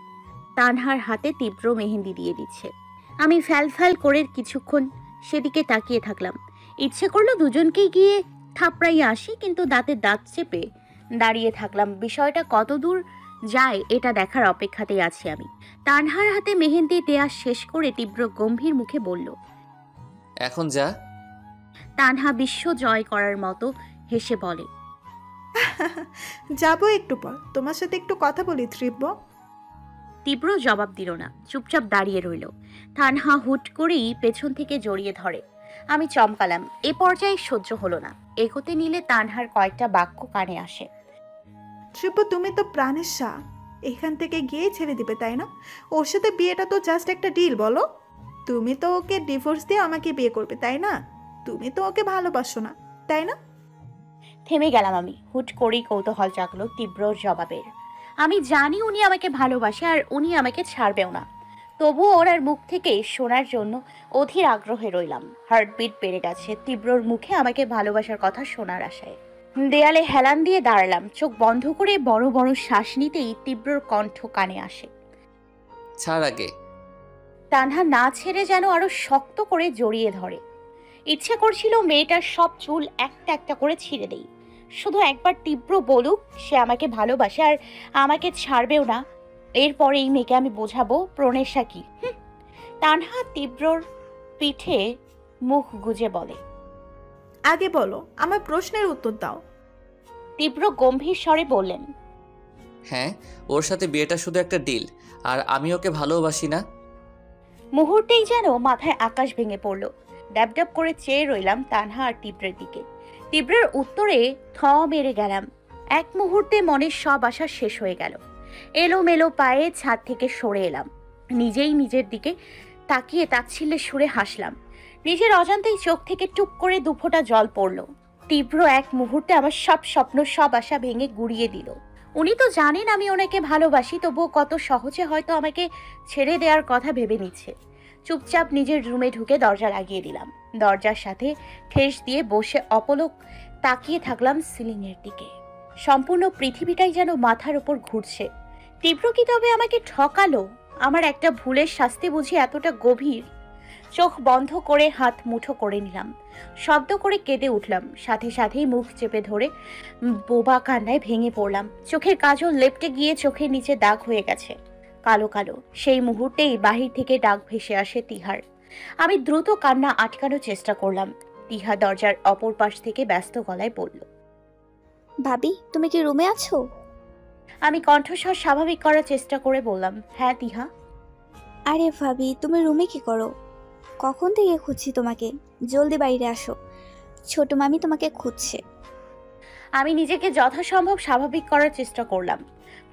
তানহার হাতে তীব্র মেহেন্দি দিয়ে দিচ্ছে। আমি ফ্যাল ফ্যাল করে কিছুক্ষণ সেদিকে তাকিয়ে থাকলাম। ইচ্ছে করলো দুজনকেই গিয়ে থাপড়াইয়ে আসি, কিন্তু দাঁতে দাঁত চেপে দাঁড়িয়ে থাকলাম। বিষয়টা কত দূর যায় এটা দেখার অপেক্ষাতেই আছি আমি। তানহার হাতে মেহেন্দি দেয়া শেষ করে তীব্র গম্ভীর মুখে বলল, এখন যা। তানহা বিশ্ব জয় করার মতো হেসে বলে, যাবো একটু পর, তোমার সাথে একটু কথা বলি তীব্র। তীব্র জবাব দিল না, চুপচাপ দাঁড়িয়ে রইল। তানহা হুট করেই পেছন থেকে জড়িয়ে ধরে। আমি চমকালাম। এ পর্যায়ে সহ্য হলো না। এগোতে নিলে তানহার কয়েকটা বাক্য কানে আসে। তীব্র, তুমি তো প্রাণের শাহ, এখান থেকে গিয়ে ছেড়ে দিবে তাই না? ওর সাথে বিয়েটা তো জাস্ট একটা ডিল, বলো। তুমি তো ওকে ডিভোর্স দিয়ে আমাকে বিয়ে করবে তাই না? তুমি তো ওকে ভালোবাসো না তাই না? থেমে গেলাম আমি। হুট করেই কৌতূহল জাগলো তীব্রর জবাবের। আমি জানি উনি আমাকে ভালোবাসে আর উনি আমাকে ছাড়বেও না। তবুও ওনার মুখ থেকে শোনার জন্য অধীর আগ্রহে রইলাম। হার্টবিট বেড়ে গেছে তীব্রর মুখে আমাকে ভালোবাসার কথা শোনার আশায়। দেয়ালে হেলান দিয়ে দাঁড়ালাম। চোখ বন্ধ করে বড় বড় শ্বাস নিতেই তীব্রর কণ্ঠ কানে আসে, ছাড় আগে। তানহা না ছেড়ে যেন আরো শক্ত করে জড়িয়ে ধরে। ইচ্ছে করছিল মেয়েটার সব চুল একটা একটা করে ছিঁড়ে দেই। শুধু একবার তীব্র বলুক সে আমাকে ভালোবাসে আর আমাকে ছাড়বেও না। এরপরে এই মেয়েকে আমি বোঝাবো প্রণেশা কি। তানহা তীব্রর পিঠে মুখ গুজে বলে, আগে বলো, আমার প্রশ্নের উত্তর দাও। তীব্র গম্ভীর স্বরে বললেন, হ্যাঁ, ওর সাথে বিয়েটা শুধু একটা ডিল। আর আমি ওকে ভালোবাসি না। মুহূর্তেই যেন মাথায় আকাশ ভেঙে পড়ল। ড্যাব ড্যাব করে চেয়ে রইলাম তানহা আর তীব্রের দিকে। তীব্রের উত্তরে থ মেরে গেলাম। এক মুহূর্তে মনের সব আশা শেষ হয়ে গেল। এলোমেলো পায়ে ছাদ থেকে সরে এলাম। নিজেই নিজের দিকে তাকিয়ে তাচ্ছিল্যের সুরে হাসলাম। নিজের অজান্তেই চোখ থেকে টুপ করে দুফোঁটা জল পড়ল। তীব্র এক মুহূর্তে আমার সব স্বপ্ন সব আশা ভেঙে গুড়িয়ে দিল। উনি তো জানেন আমি ওনাকে ভালোবাসি, তবুও কত সহজে হয়তো আমাকে ছেড়ে দেওয়ার কথা ভেবে নিচ্ছে। চুপচাপ নিজের রুমে ঢুকে দরজা লাগিয়ে দিলাম। দরজার সাথে ঠেস দিয়ে বসে অপলক তাকিয়ে থাকলাম সিলিংয়ের দিকে। সম্পূর্ণ পৃথিবীটাই যেন মাথার উপর ঘুরছে। তীব্র কি তবে আমাকে ঠকালো? আমার একটা ভুলের শাস্তি বুঝি এতটা গভীর? চোখ বন্ধ করে হাত মুঠো করে নিলাম। শব্দ করে কেঁদে উঠলাম। সাথে সাথেই মুখ চেপে ধরে বোবা কান্নায় ভেঙে পড়লাম। চোখের কাজল লেপটে গিয়ে চোখের নিচে দাগ হয়ে গেছে, কালো কালো। সেই মুহূর্তেই বাহির থেকে ডাক ভেসে আসে তিহার। আমি দ্রুত কান্না আটকানোর চেষ্টা করলাম। তিহা দরজার অপর পাশ থেকে ব্যস্ত গলায় বলল, ভাবি তুমি কি রুমে আছো? আমি কণ্ঠস্বর স্বাভাবিক করার চেষ্টা করে বললাম, হ্যাঁ তিহা। আরে ভাবি তুমি রুমে কি করো? কখন থেকে খুঁজছি তোমাকে, জলদি বাইরে আসো, ছোট মামি তোমাকে খুঁজছে। আমি নিজেকে যথাসম্ভব স্বাভাবিক করার চেষ্টা করলাম।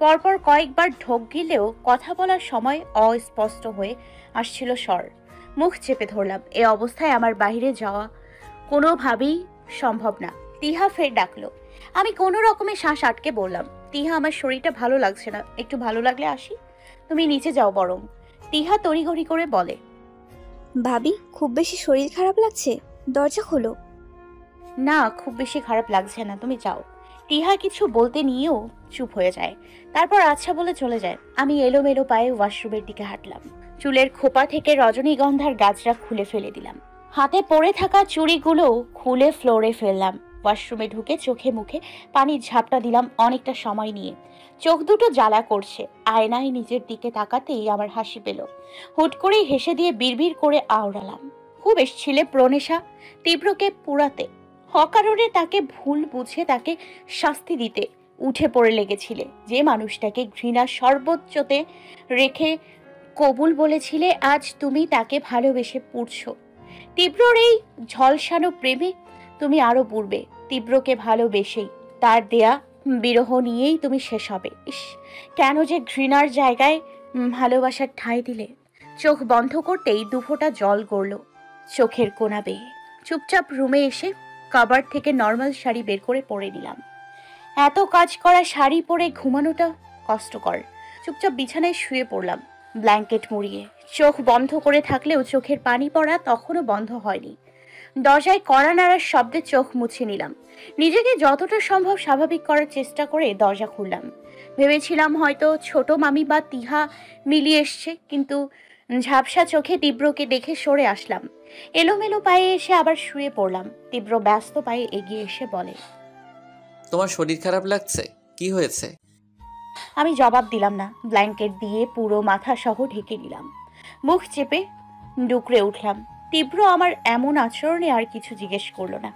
পরপর কয়েকবার ঢোক গিলেও কথা বলার সময় অস্পষ্ট হয়ে আসছিল স্বর। মুখ চেপে ধরলাম। এ অবস্থায় আমার বাইরে যাওয়া কোনোভাবেই সম্ভব না। তিহা ফের ডাকলো। আমি কোনো রকমে শ্বাস আটকে বললাম, তিহা আমার শরীরটা ভালো লাগছে না, একটু ভালো লাগলে আসি। তুমি নিচে যাও বরং। তিহা তড়িঘড়ি করে বলে, ভাবি খুব বেশি শরীর খারাপ লাগছে, দরজা খোলো। না খুব বেশি খারাপ লাগছে না, তুমি যাও। তিহা কিছু বলতে নিয়েও চুপ হয়ে যায়। তারপর আচ্ছা বলে চলে যায়। আমি এলোমেলো পায়ে ওয়াশরুমের দিকে হাঁটলাম। চুলের খোপা থেকে রজনীগন্ধার গাছরা খুলে ফেলে দিলাম। হাতে পড়ে থাকা চুড়িগুলো খুলে ফ্লোরে ফেললাম। ওয়াশরুমে ঢুকে চোখে মুখে পানির ঝাপটা দিলাম অনেকটা সময় নিয়ে। চোখ দুটো জ্বালা করছে। আয়নায় নিজের দিকে তাকাতেই আমার হাসি পেল। হুট করেই হেসে দিয়ে বিড়বিড় করে আওড়ালাম, খুব এসছিলে প্রনেশা তীব্রকে পুরাতে। অকারণে তাকে ভুল বুঝে তাকে শাস্তি দিতে উঠে পড়ে লেগেছিলে। যে মানুষটাকে ঘৃণা সর্বোচ্চতে রেখে কবুল বলেছিলে, আজ তুমি তাকে ভালোবেসে পুড়ছো। তীব্রর এই ঝলসানো প্রেমে তুমি আরো পুড়বে। তীব্রকে ভালোবেসেই তার দেয়া বিরহ নিয়েই তুমি শেষ হবে। ইস, কেন যে ঘৃণার জায়গায় ভালোবাসার ঠাঁই দিলে। চোখ বন্ধ করতেই দুফোঁটা জল গড়ল চোখের কোনা বেয়ে। চুপচাপ রুমে এসে কাবার্ড থেকে নর্মাল শাড়ি বের করে পরে নিলাম। এত কাজ করা শাড়ি পরে ঘুমানোটা কষ্টকর। চুপচাপ বিছানায় শুয়ে পড়লাম ব্ল্যাঙ্কেট মুড়িয়ে। চোখ বন্ধ করে থাকলেও চোখের পানি পড়া তখনও বন্ধ হয়নি। দরজায় কড়া নাড়ার শব্দে চোখ মুছে নিলাম। নিজেকে যতটা সম্ভব স্বাভাবিক করার চেষ্টা করে দরজা খুললাম। ভেবেছিলাম হয়তো ছোট মামি বা তিহা মিলিয়ে এসছে, কিন্তু ঝাপসা চোখে তীব্রকে দেখে সরে আসলাম। এলোমেলো পায়ে এসে আবার শুয়ে পড়লাম। তীব্র ব্যস্ত পায়ে এগিয়ে এসে বলে, তোমার শরীর খারাপ লাগছে, কি হয়েছে? আমি জবাব দিলাম না। ব্ল্যাঙ্কেট দিয়ে পুরো মাথা সহ ঢেকে নিলাম। মুখ চেপে ডুকরে উঠলাম। তীব্র আমার এমন আচরণে আর কিছু জিজ্ঞেস করলো না,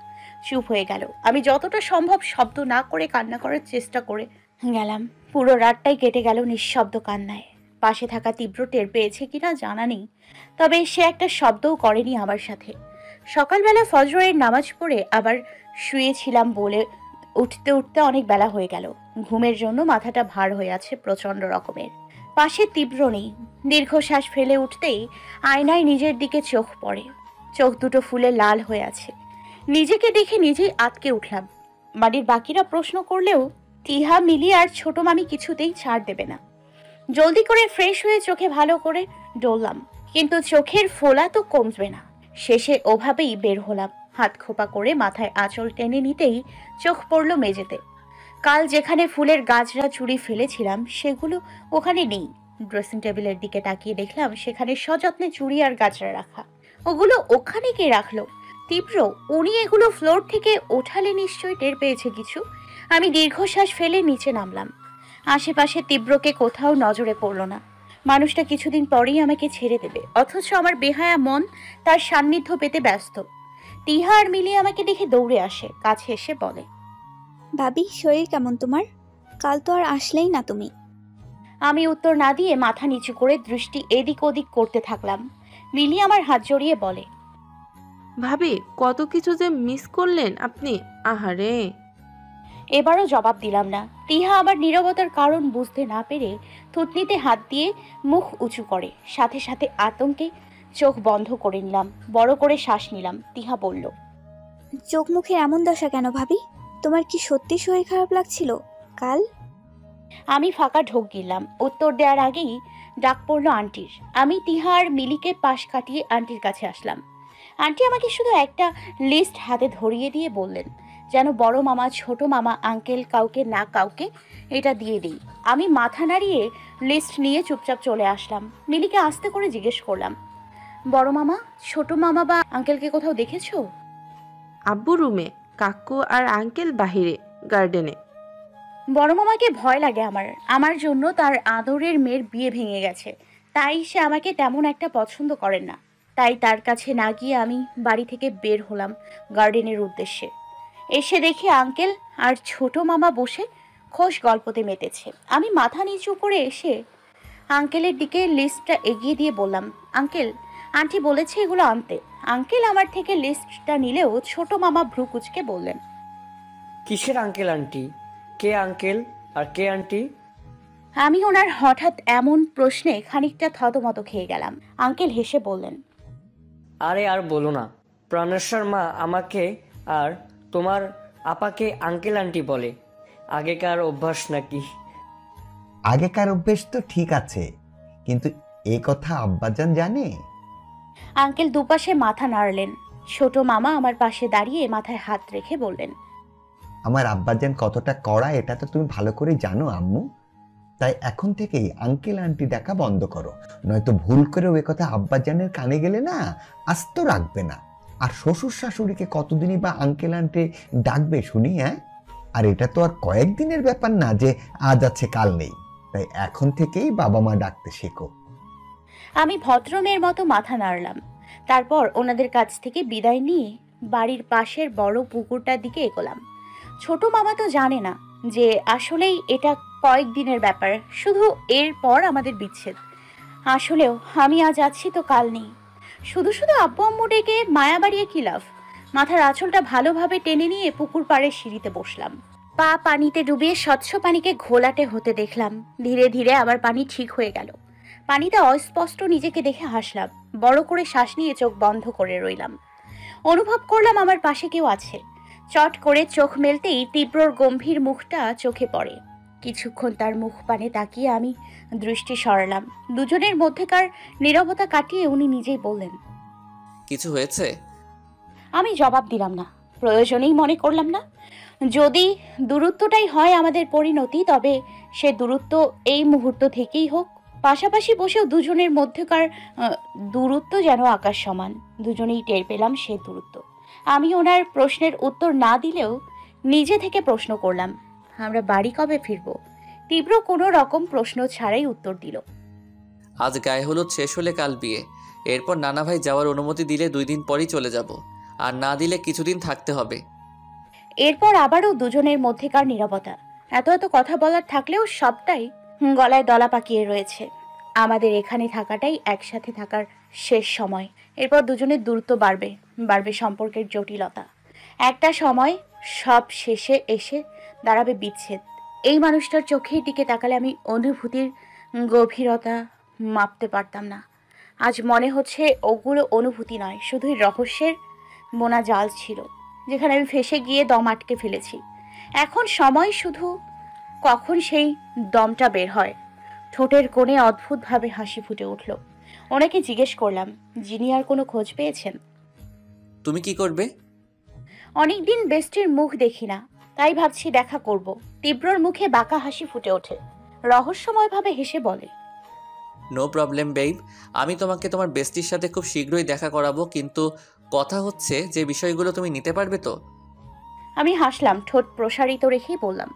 চুপ হয়ে গেল। আমি যতটা সম্ভব শব্দ না করে কান্না করার চেষ্টা করে গেলাম। পুরো রাতটাই কেটে গেল নিঃশব্দ কান্নায়। পাশে থাকা তীব্র টের পেয়েছে কিনা জানা নেই, তবে সে একটা শব্দও করেনি আমার সাথে। সকালবেলা ফজরের নামাজ পড়ে আবার শুয়েছিলাম বলে উঠতে উঠতে অনেক বেলা হয়ে গেল। ঘুমের জন্য মাথাটা ভার হয়ে আছে প্রচন্ড রকমের। পাশে তীব্র নেই। দীর্ঘশ্বাস ফেলে উঠতেই আয়নায় নিজের দিকে চোখ পড়ে। চোখ দুটো ফুলে লাল হয়ে আছে। নিজেকে দেখে নিজেই আটকে উঠলাম। বাড়ির বাকিরা প্রশ্ন করলেও তিহা, মিলি আর ছোট মামি কিছুতেই ছাড় দেবে না। জলদি করে ফ্রেশ হয়ে চোখে ভালো করে ডললাম, কিন্তু চোখের ফোলা তো কমবে না। শেষে ওভাবেই বের হলাম। হাত খোপা করে মাথায় আঁচল টেনে নিতেই চোখ পড়ল মেঝেতে। কাল যেখানে ফুলের গাছরা চুড়ি ফেলেছিলাম সেগুলো ওখানে নেই। ড্রেসিং টেবিলের দিকে তাকিয়ে দেখলাম সেখানে সযত্নে চুড়ি আর গাছরা রাখা। ওগুলো ওখানে কে রাখলো? তীব্র, উনি এগুলো ফ্লোর থেকে ওঠালে নিশ্চয়ই টের পেয়েছে কিছু। আমি দীর্ঘশ্বাস ফেলে নিচে নামলাম। আশেপাশে তীব্রকে কোথাও নজরে পড়ল না। মানুষটা কিছুদিন পরেই আমাকে ছেড়ে দেবে, অথচ আমার বেহায়া মন তার সান্নিধ্য পেতে ব্যস্ত। তিহা আর মিলি আমাকে দেখে দৌড়ে আসে, কাছে এসে বলে, ভাবি শরীর কেমন তোমার? কাল তো আর আসলেই না তুমি। আমি উত্তর না দিয়ে মাথা নিচু করে দৃষ্টি এদিক ওদিক করতে থাকলাম। মিলি আমার হাত জড়িয়ে বলে, ভাবি কত কিছু যে মিস করলেন আপনি। আহারে। এবারও জবাব দিলাম না। তিহা আবার নীরবতার কারণ বুঝতে না পেরে থুতনিতে হাত দিয়ে মুখ উঁচু করে। সাথে সাথে আতঙ্কে চোখ বন্ধ করে নিলাম, বড় করে শ্বাস নিলাম। তিহা বলল, চোখ মুখের এমন দশা কেন ভাবি? তোমার কি সত্যি শরীর খারাপ লাগছিল কাল? আমি ফাঁকা ঢোক গিললাম। উত্তর দেওয়ার আগেই ডাক পড়লো আন্টির। আমি তিহা আর মিলিকে পাশ কাটিয়ে আন্টির কাছে আসলাম। আন্টি আমাকে শুধু একটা লিস্ট হাতে ধরিয়ে দিয়ে বললেন যেন বড় মামা, ছোট মামা, আঙ্কেল কাউকে না কাউকে এটা দিয়ে দিই। আমি মাথা নাড়িয়ে লিস্ট নিয়ে চুপচাপ চলে আসলাম। মিলিকে আস্তে করে জিজ্ঞেস করলাম, বড় মামা, ছোট মামা বা আঙ্কেলকে কোথাও দেখেছো? আব্বু রুমে, কাকু আর আঙ্কেল বাহিরে গার্ডেনে। বড় মামাকে ভয় লাগে আমার জন্য। তার আদরের মেয়ের বিয়ে ভেঙে গেছে, তাই সে আমাকে তেমন একটা পছন্দ করেন না। তাই তার কাছে না গিয়ে আমি বাড়ি থেকে বের হলাম গার্ডেনের উদ্দেশ্যে। এসে দেখি আঙ্কেল আর ছোট মামা বসে খোশ গল্পতে মেতেছে। আমি মাথা নিচু করে এসে আঙ্কেলের দিকে লিস্টটা এগিয়ে দিয়ে বললাম, আঙ্কেল, আন্টি বলেছে এগুলো আনতে। আঙ্কেল আমার থেকে লিস্টটা নিলেও ছোট মামা ভ্রু কুঁচকে বললেন, কিসের আঙ্কেল আন্টি? কে আঙ্কেল আর কে আন্টি? আমি ওনার হঠাৎ এমন প্রশ্নে খানিকটা থতমত খেয়ে গেলাম। আঙ্কেল হেসে বললেন, আরে আর বলো না, প্রাণেশ্বর মা আমাকে আর তোমার আপাকে আঙ্কেল আন্টি বলে। আগেকার অভ্যাস নাকি? আগেকার অভ্যেস তো ঠিক আছে, কিন্তু এ কথা আব্বাজান জানে? আঙ্কেল দুপাশে মাথা নাড়লেন। ছোট মামা আমার পাশে দাঁড়িয়ে মাথায় হাত রেখে বললেন, আমার আব্বাজান কতটা কড়া এটা তো তুমি ভালো করে জানো আম্মু। তাই এখন থেকেই আঙ্কেল আন্টি ডাকা বন্ধ করো, নয়তো ভুল করেও এ কথা আব্বাজানের কানে গেলে না আস্ত রাখবে না। আর শ্বশুর শাশুড়িকে কতদিনই বা আঙ্কেল আন্টি ডাকবে শুনি? হ্যাঁ, আর এটা তো আর কয়েকদিনের ব্যাপার না যে আজ আছে কাল নেই। তাই এখন থেকেই বাবা মা ডাকতে শেখো। আমি ভদ্রমের মতো মাথা নাড়লাম। তারপর ওনাদের কাছ থেকে বিদায় নিয়ে বাড়ির পাশের বড় পুকুরটার দিকে এগোলাম। ছোট মামা তো জানে না যে আসলেই এটা কয়েকদিনের ব্যাপার, শুধু এরপর আমাদের বিচ্ছেদ। আসলেও আমি আজ আছি তো কাল নেই। শুধু শুধু আব্বু আম্মু ডেকে মায়া বাড়িয়ে কি লাভ? মাথার আঁচলটা ভালোভাবে টেনে নিয়ে পুকুর পাড়ে সিঁড়িতে বসলাম। পা পানিতে ডুবিয়ে স্বচ্ছ পানিকে ঘোলাটে হতে দেখলাম। ধীরে ধীরে আবার পানি ঠিক হয়ে গেল। পানিতে অস্পষ্ট নিজেকে দেখে হাসলাম। বড় করে শ্বাস নিয়ে চোখ বন্ধ করে রইলাম। অনুভব করলাম আমার পাশে কেউ আছে। চট করে চোখ মেলতেই তীব্রর গম্ভীর মুখটা চোখে পড়ে। কিছুক্ষণ তার মুখ পানে তাকিয়ে আমি দৃষ্টি সরালাম। দুজনের মধ্যেকার নীরবতা কাটিয়ে উনি নিজেই বললেন, কিছু হয়েছে? আমি জবাব দিলাম না, প্রয়োজনেই মনে করলাম না। যদি দূরত্বটাই হয় আমাদের পরিণতি, তবে সে দূরত্ব এই মুহূর্ত থেকেই হোক। পাশাপাশি বসেও দুজনের মধ্যকার দূরত্ব যেন আকাশ সমান। দুজনেই টের পেলাম সে দূরত্ব। আমি ওনার প্রশ্নের উত্তর না দিলেও নিজে থেকে প্রশ্ন করলাম, আমরা বাড়ি কবে ফিরবো? তীব্র কোনো রকম প্রশ্ন ছাড়াই উত্তর দিল, আজ গায়ে হলুদ শেষ হলে কাল বিয়ে। এরপর নানা ভাই যাওয়ার অনুমতি দিলে 2 দিন পরই চলে যাব, আর না দিলে কিছুদিন থাকতে হবে। এরপর আবারও দুজনের মধ্যেকার নীরবতা। এত এত কথা বলার থাকলেও সবটাই গলায় দলা পাকিয়ে রয়েছে। আমাদের এখানে থাকাটাই একসাথে থাকার শেষ সময়। এরপর দুজনের দূরত্ব বাড়বে, বাড়বে সম্পর্কের জটিলতা। একটা সময় সব শেষে এসে দাঁড়াবে বিচ্ছেদ। এই মানুষটার চোখের দিকে তাকালে আমি অনুভূতির গভীরতা মাপতে পারতাম না। আজ মনে হচ্ছে ওগুলো অনুভূতি নয়, শুধুই রহস্যের বোনা জাল ছিল, যেখানে আমি ফেঁসে গিয়ে দম আটকে ফেলেছি। এখন সময় শুধু কখন সেই দমটা বের হয়। ঠোঁটের কোণে অদ্ভুতভাবে হাসি ফুটে উঠল। ওনাকে জিজ্ঞেস করলাম, যিনি আর কোনো খোঁজ পেয়েছেন? তুমি কি করবে? অনেকদিন বেস্টির মুখ দেখি না, তাই ভাবছি দেখা করব। তীব্রর মুখে বাঁকা হাসি ফুটে ওঠে। রহস্যময়ভাবে হেসে বলে, নো প্রবলেম বেইব, আমি তোমাকে তোমার বেস্টির সাথে খুব শীঘ্রই দেখা করাবো, কিন্তু কথা হচ্ছে যে বিষয়গুলো তুমি নিতে পারবে তো? আমি হাসলাম, ঠোঁট প্রসারিত রেখেই বললাম,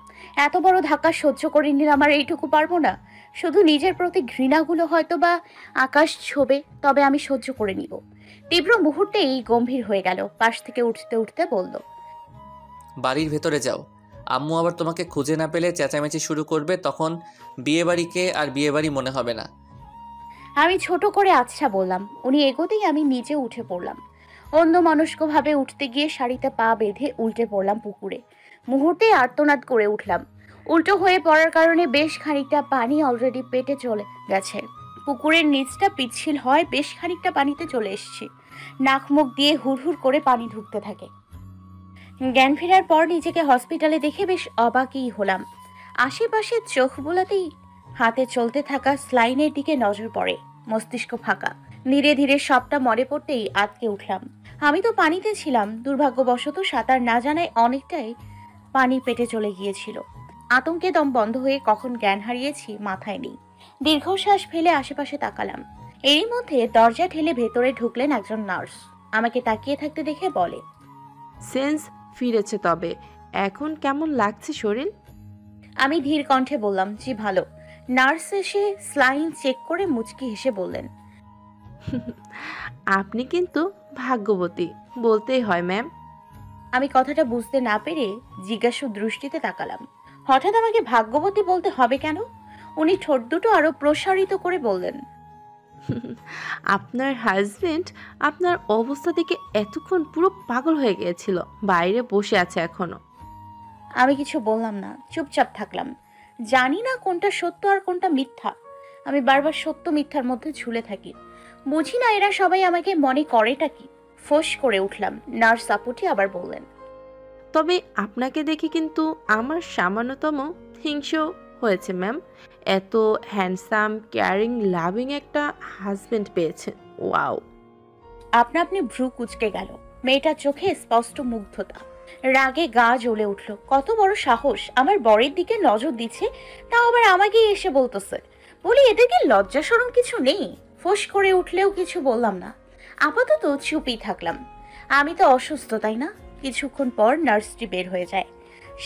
এত বড় ধাক্কা সহ্য করে নিলাম আর এইটুকু পারবো না? শুধু নিজের প্রতি ঘৃণাগুলো হয়তো বা আকাশ ছোবে, তবে আমি সহ্য করে নিব। তীব্র মুহূর্তেই গম্ভীর হয়ে গেল। পাশ থেকে উঠতে উঠতে বলল, বাড়ির ভেতরে যাও, আম্মু আবার তোমাকে খুঁজে না পেলে চেঁচামেচি শুরু করবে, তখন বিয়েবাড়িকে আর বিয়েবাড়ি মনে হবে না। আমি ছোট করে আচ্ছা বললাম। উনি এগোতেই আমি নিচে উঠে পড়লাম। অন্যমনস্কভাবে উঠতে গিয়ে শাড়িতে পা বেঁধে উল্টে পড়লাম পুকুরে। মুহূর্তেই আর্তনাদ করে উঠলাম। উল্টো হয়ে পড়ার কারণে বেশ খানিকটা পানি অলরেডি পেটে চলে গেছে। পুকুরের নিচটা পিচ্ছিল হয়, বেশ খানিকটা পানিতে চলে এসেছি। নাক মুখ দিয়ে হুড়হুড় করে পানি ঢুকতে থাকে। জ্ঞান ফেরার পর নিজেকে হসপিটালে দেখে বেশ অবাকই হলাম। আশেপাশে চোখ বোলাতেই হাতে চলতে থাকা স্লাইনের দিকে নজর পড়ে। মস্তিষ্ক ফাঁকা। ধীরে ধীরে সবটা মনে পড়তেই আটকে উঠলাম। আমি তো পানিতে ছিলাম। দুর্ভাগ্যবশত সাঁতার না জানায় অনেকটাই পানি পেটে চলে গিয়েছিল। আতঙ্কে দম বন্ধ হয়ে কখন জ্ঞান হারিয়েছি মাথায় নেই। দীর্ঘশ্বাস ফেলে আশেপাশে তাকালাম। এরই মধ্যে দরজা ঠেলে ভেতরে ঢুকলেন একজন নার্স। আমাকে তাকিয়ে থাকতে দেখে বলে, সেন্স ফিরেছে, তবে এখন কেমন লাগছে শরীর? আমি ধীর কণ্ঠে বললাম, জি ভালো। নার্স এসে স্লাইন চেক করে মুচকি হেসে বললেন, আপনি কিন্তু ভাগ্যবতী বলতেই হয় ম্যাম। আমি কথাটা বুঝতে না পেরে জিজ্ঞাসু দৃষ্টিতে তাকালাম। হঠাৎ আমাকে ভাগ্যবতী বলতে হবে কেন? উনি ঠোঁট দুটো আরো প্রসারিত করে বললেন, আপনার হাজবেন্ড আপনার অবস্থা দেখে এতক্ষণ পুরো পাগল হয়ে গিয়েছিল, বাইরে বসে আছে এখনো। আমি কিছু বললাম না, চুপচাপ থাকলাম। জানি না কোনটা সত্য আর কোনটা মিথ্যা। আমি বারবার সত্য মিথ্যার মধ্যে ঝুলে থাকি। বুঝি না এরা সবাই আমাকে মনে করেটা কি। ফোঁস করে উঠলাম। নার্স আপুটি আবার বললেন, তবে আপনাকে দেখে কিন্তু আমার সামান্যতম হিংসেও হয়েছে ম্যাম। এত হ্যান্ডসাম, কেয়ারিং, লাভিং একটা হাজবেন্ড পেয়েছেন। ওয়াও। আপনি ভ্রু কুঁচকে গেল। মেয়েটার চোখে স্পষ্ট মুগ্ধতা। রাগে গা জ্বলে উঠল। কত বড় সাহস! আমার বরের দিকে নজর দিচ্ছে, তাও আবার আমাকেই এসে বলতেছে। বলি, এদেরকে লজ্জা শরম কিছু নেই? ফোঁস করে উঠলেও কিছু বললাম না। আপাতত চুপই থাকলাম। আমি তো অসুস্থ, তাই না? কিছুক্ষণ পর নার্সটি বের হয়ে যায়।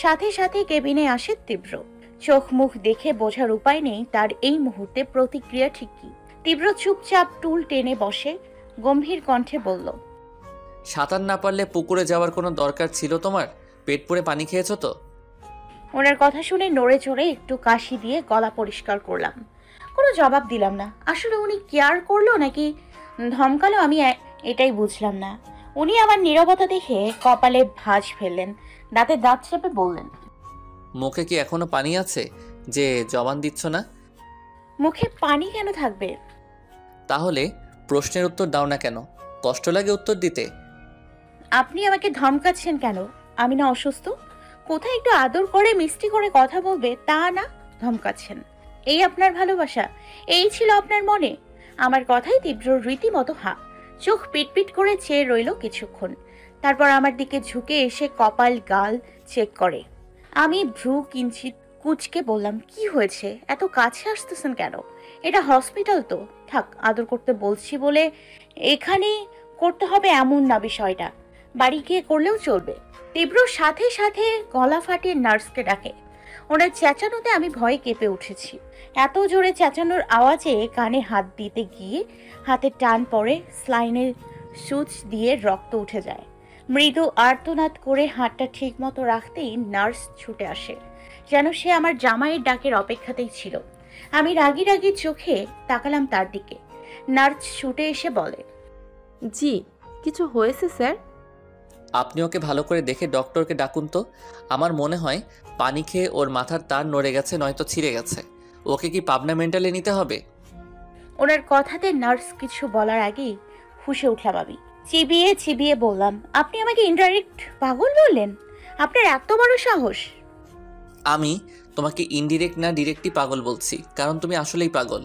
সাথে সাথে কেবিনে আসে তীব্র। চোখ মুখ দেখে বোঝার উপায় নেই তার এই মুহূর্তে প্রতিক্রিয়া ঠিক কি। তীব্র চুপচাপ টুল টেনে বসে গম্ভীর কণ্ঠে বলল, সাঁতার না পারলে পুকুরে যাওয়ার কোনো দরকার ছিল তোমার? পেট পুড়ে পানি খেয়েছো তো? ওনার কথা শুনে নড়ে চড়ে একটু কাশি দিয়ে গলা পরিষ্কার করলাম। কোনো জবাব দিলাম না। আসলে উনি কেয়ার করলো নাকি ধমকালো আমি এটাই বুঝলাম না। উনি আমার নীরবতা দেখে কপালে ভাঁজ ফেললেন। দাঁতে দাঁত চেপে বললেন, মুখে কি এখনো পানি আছে যে জবান দিচ্ছ না? মুখে পানি কেন থাকবে? তাহলে প্রশ্নের উত্তর দাও না কেন? কষ্ট লাগে উত্তর দিতে? আপনি আমাকে ধমকাচ্ছেন কেন? আমি না অসুস্থ? কোথায় একটু আদর করে মিষ্টি করে কথা বলবে তা না, ধমকাচ্ছেন। এই আপনার ভালোবাসা? এই ছিল আপনার মনে? আমার কথাই তীব্র রীতিমতো চোখ পিটপিট করে চেয়ে রইল কিছুক্ষণ। তারপর আমার দিকে ঝুঁকে এসে কপাল গাল চেক করে। আমি ভ্রু কিঞ্চিত কুচকে বললাম, কি হয়েছে? এত কাছে আসতেছেন কেন? এটা হসপিটাল তো। থাক, আদর করতে বলছি বলে এখানেই করতে হবে এমন না বিষয়টা। বাড়ি গিয়ে করলেও চলবে। তীব্র সাথে সাথে গলা ফাটিয়ে নার্সকে ডাকে। ওনার চেঁচানোতে আমি ভয়ে কেঁপে উঠেছি। এত জোরে চেঁচানোর আওয়াজে কানে হাত দিতে গিয়ে হাতে টান পড়ে, স্লাইনের সুচ দিয়ে রক্ত উঠে যায়। মৃদু আর্তনাদ করে হাতটা ঠিক মতো রাখতেই নার্স ছুটে আসে, যেন সে আমার জামাইয়ের ডাকের অপেক্ষাতেই ছিল। আমি রাগি রাগি চোখে তাকালাম তার দিকে। নার্স ছুটে এসে বলে, জি, কিছু হয়েছে স্যার? আপনি ওকে ভালো করে দেখে ডক্টরকে ডাকুন তো। আমার মনে হয় পানি খেয়ে ওর মাথার তার নড়ে গেছে, নয়তো ছিঁড়ে গেছে। ওকে কি পাবনা মেন্টালে নিতে হবে? ওনার কথাতে নার্স কিছু বলার আগেই ফুঁসে উঠলাম আমি। চিবিয়ে চিবিয়ে বললাম, আপনি আমাকে ইনডাইরেক্ট পাগল বললেন? আপনার এত বড় সাহস! আমি তোমাকে ইনডিরেক্ট না ডিরেক্টই পাগল বলছি, কারণ তুমি আসলেই পাগল।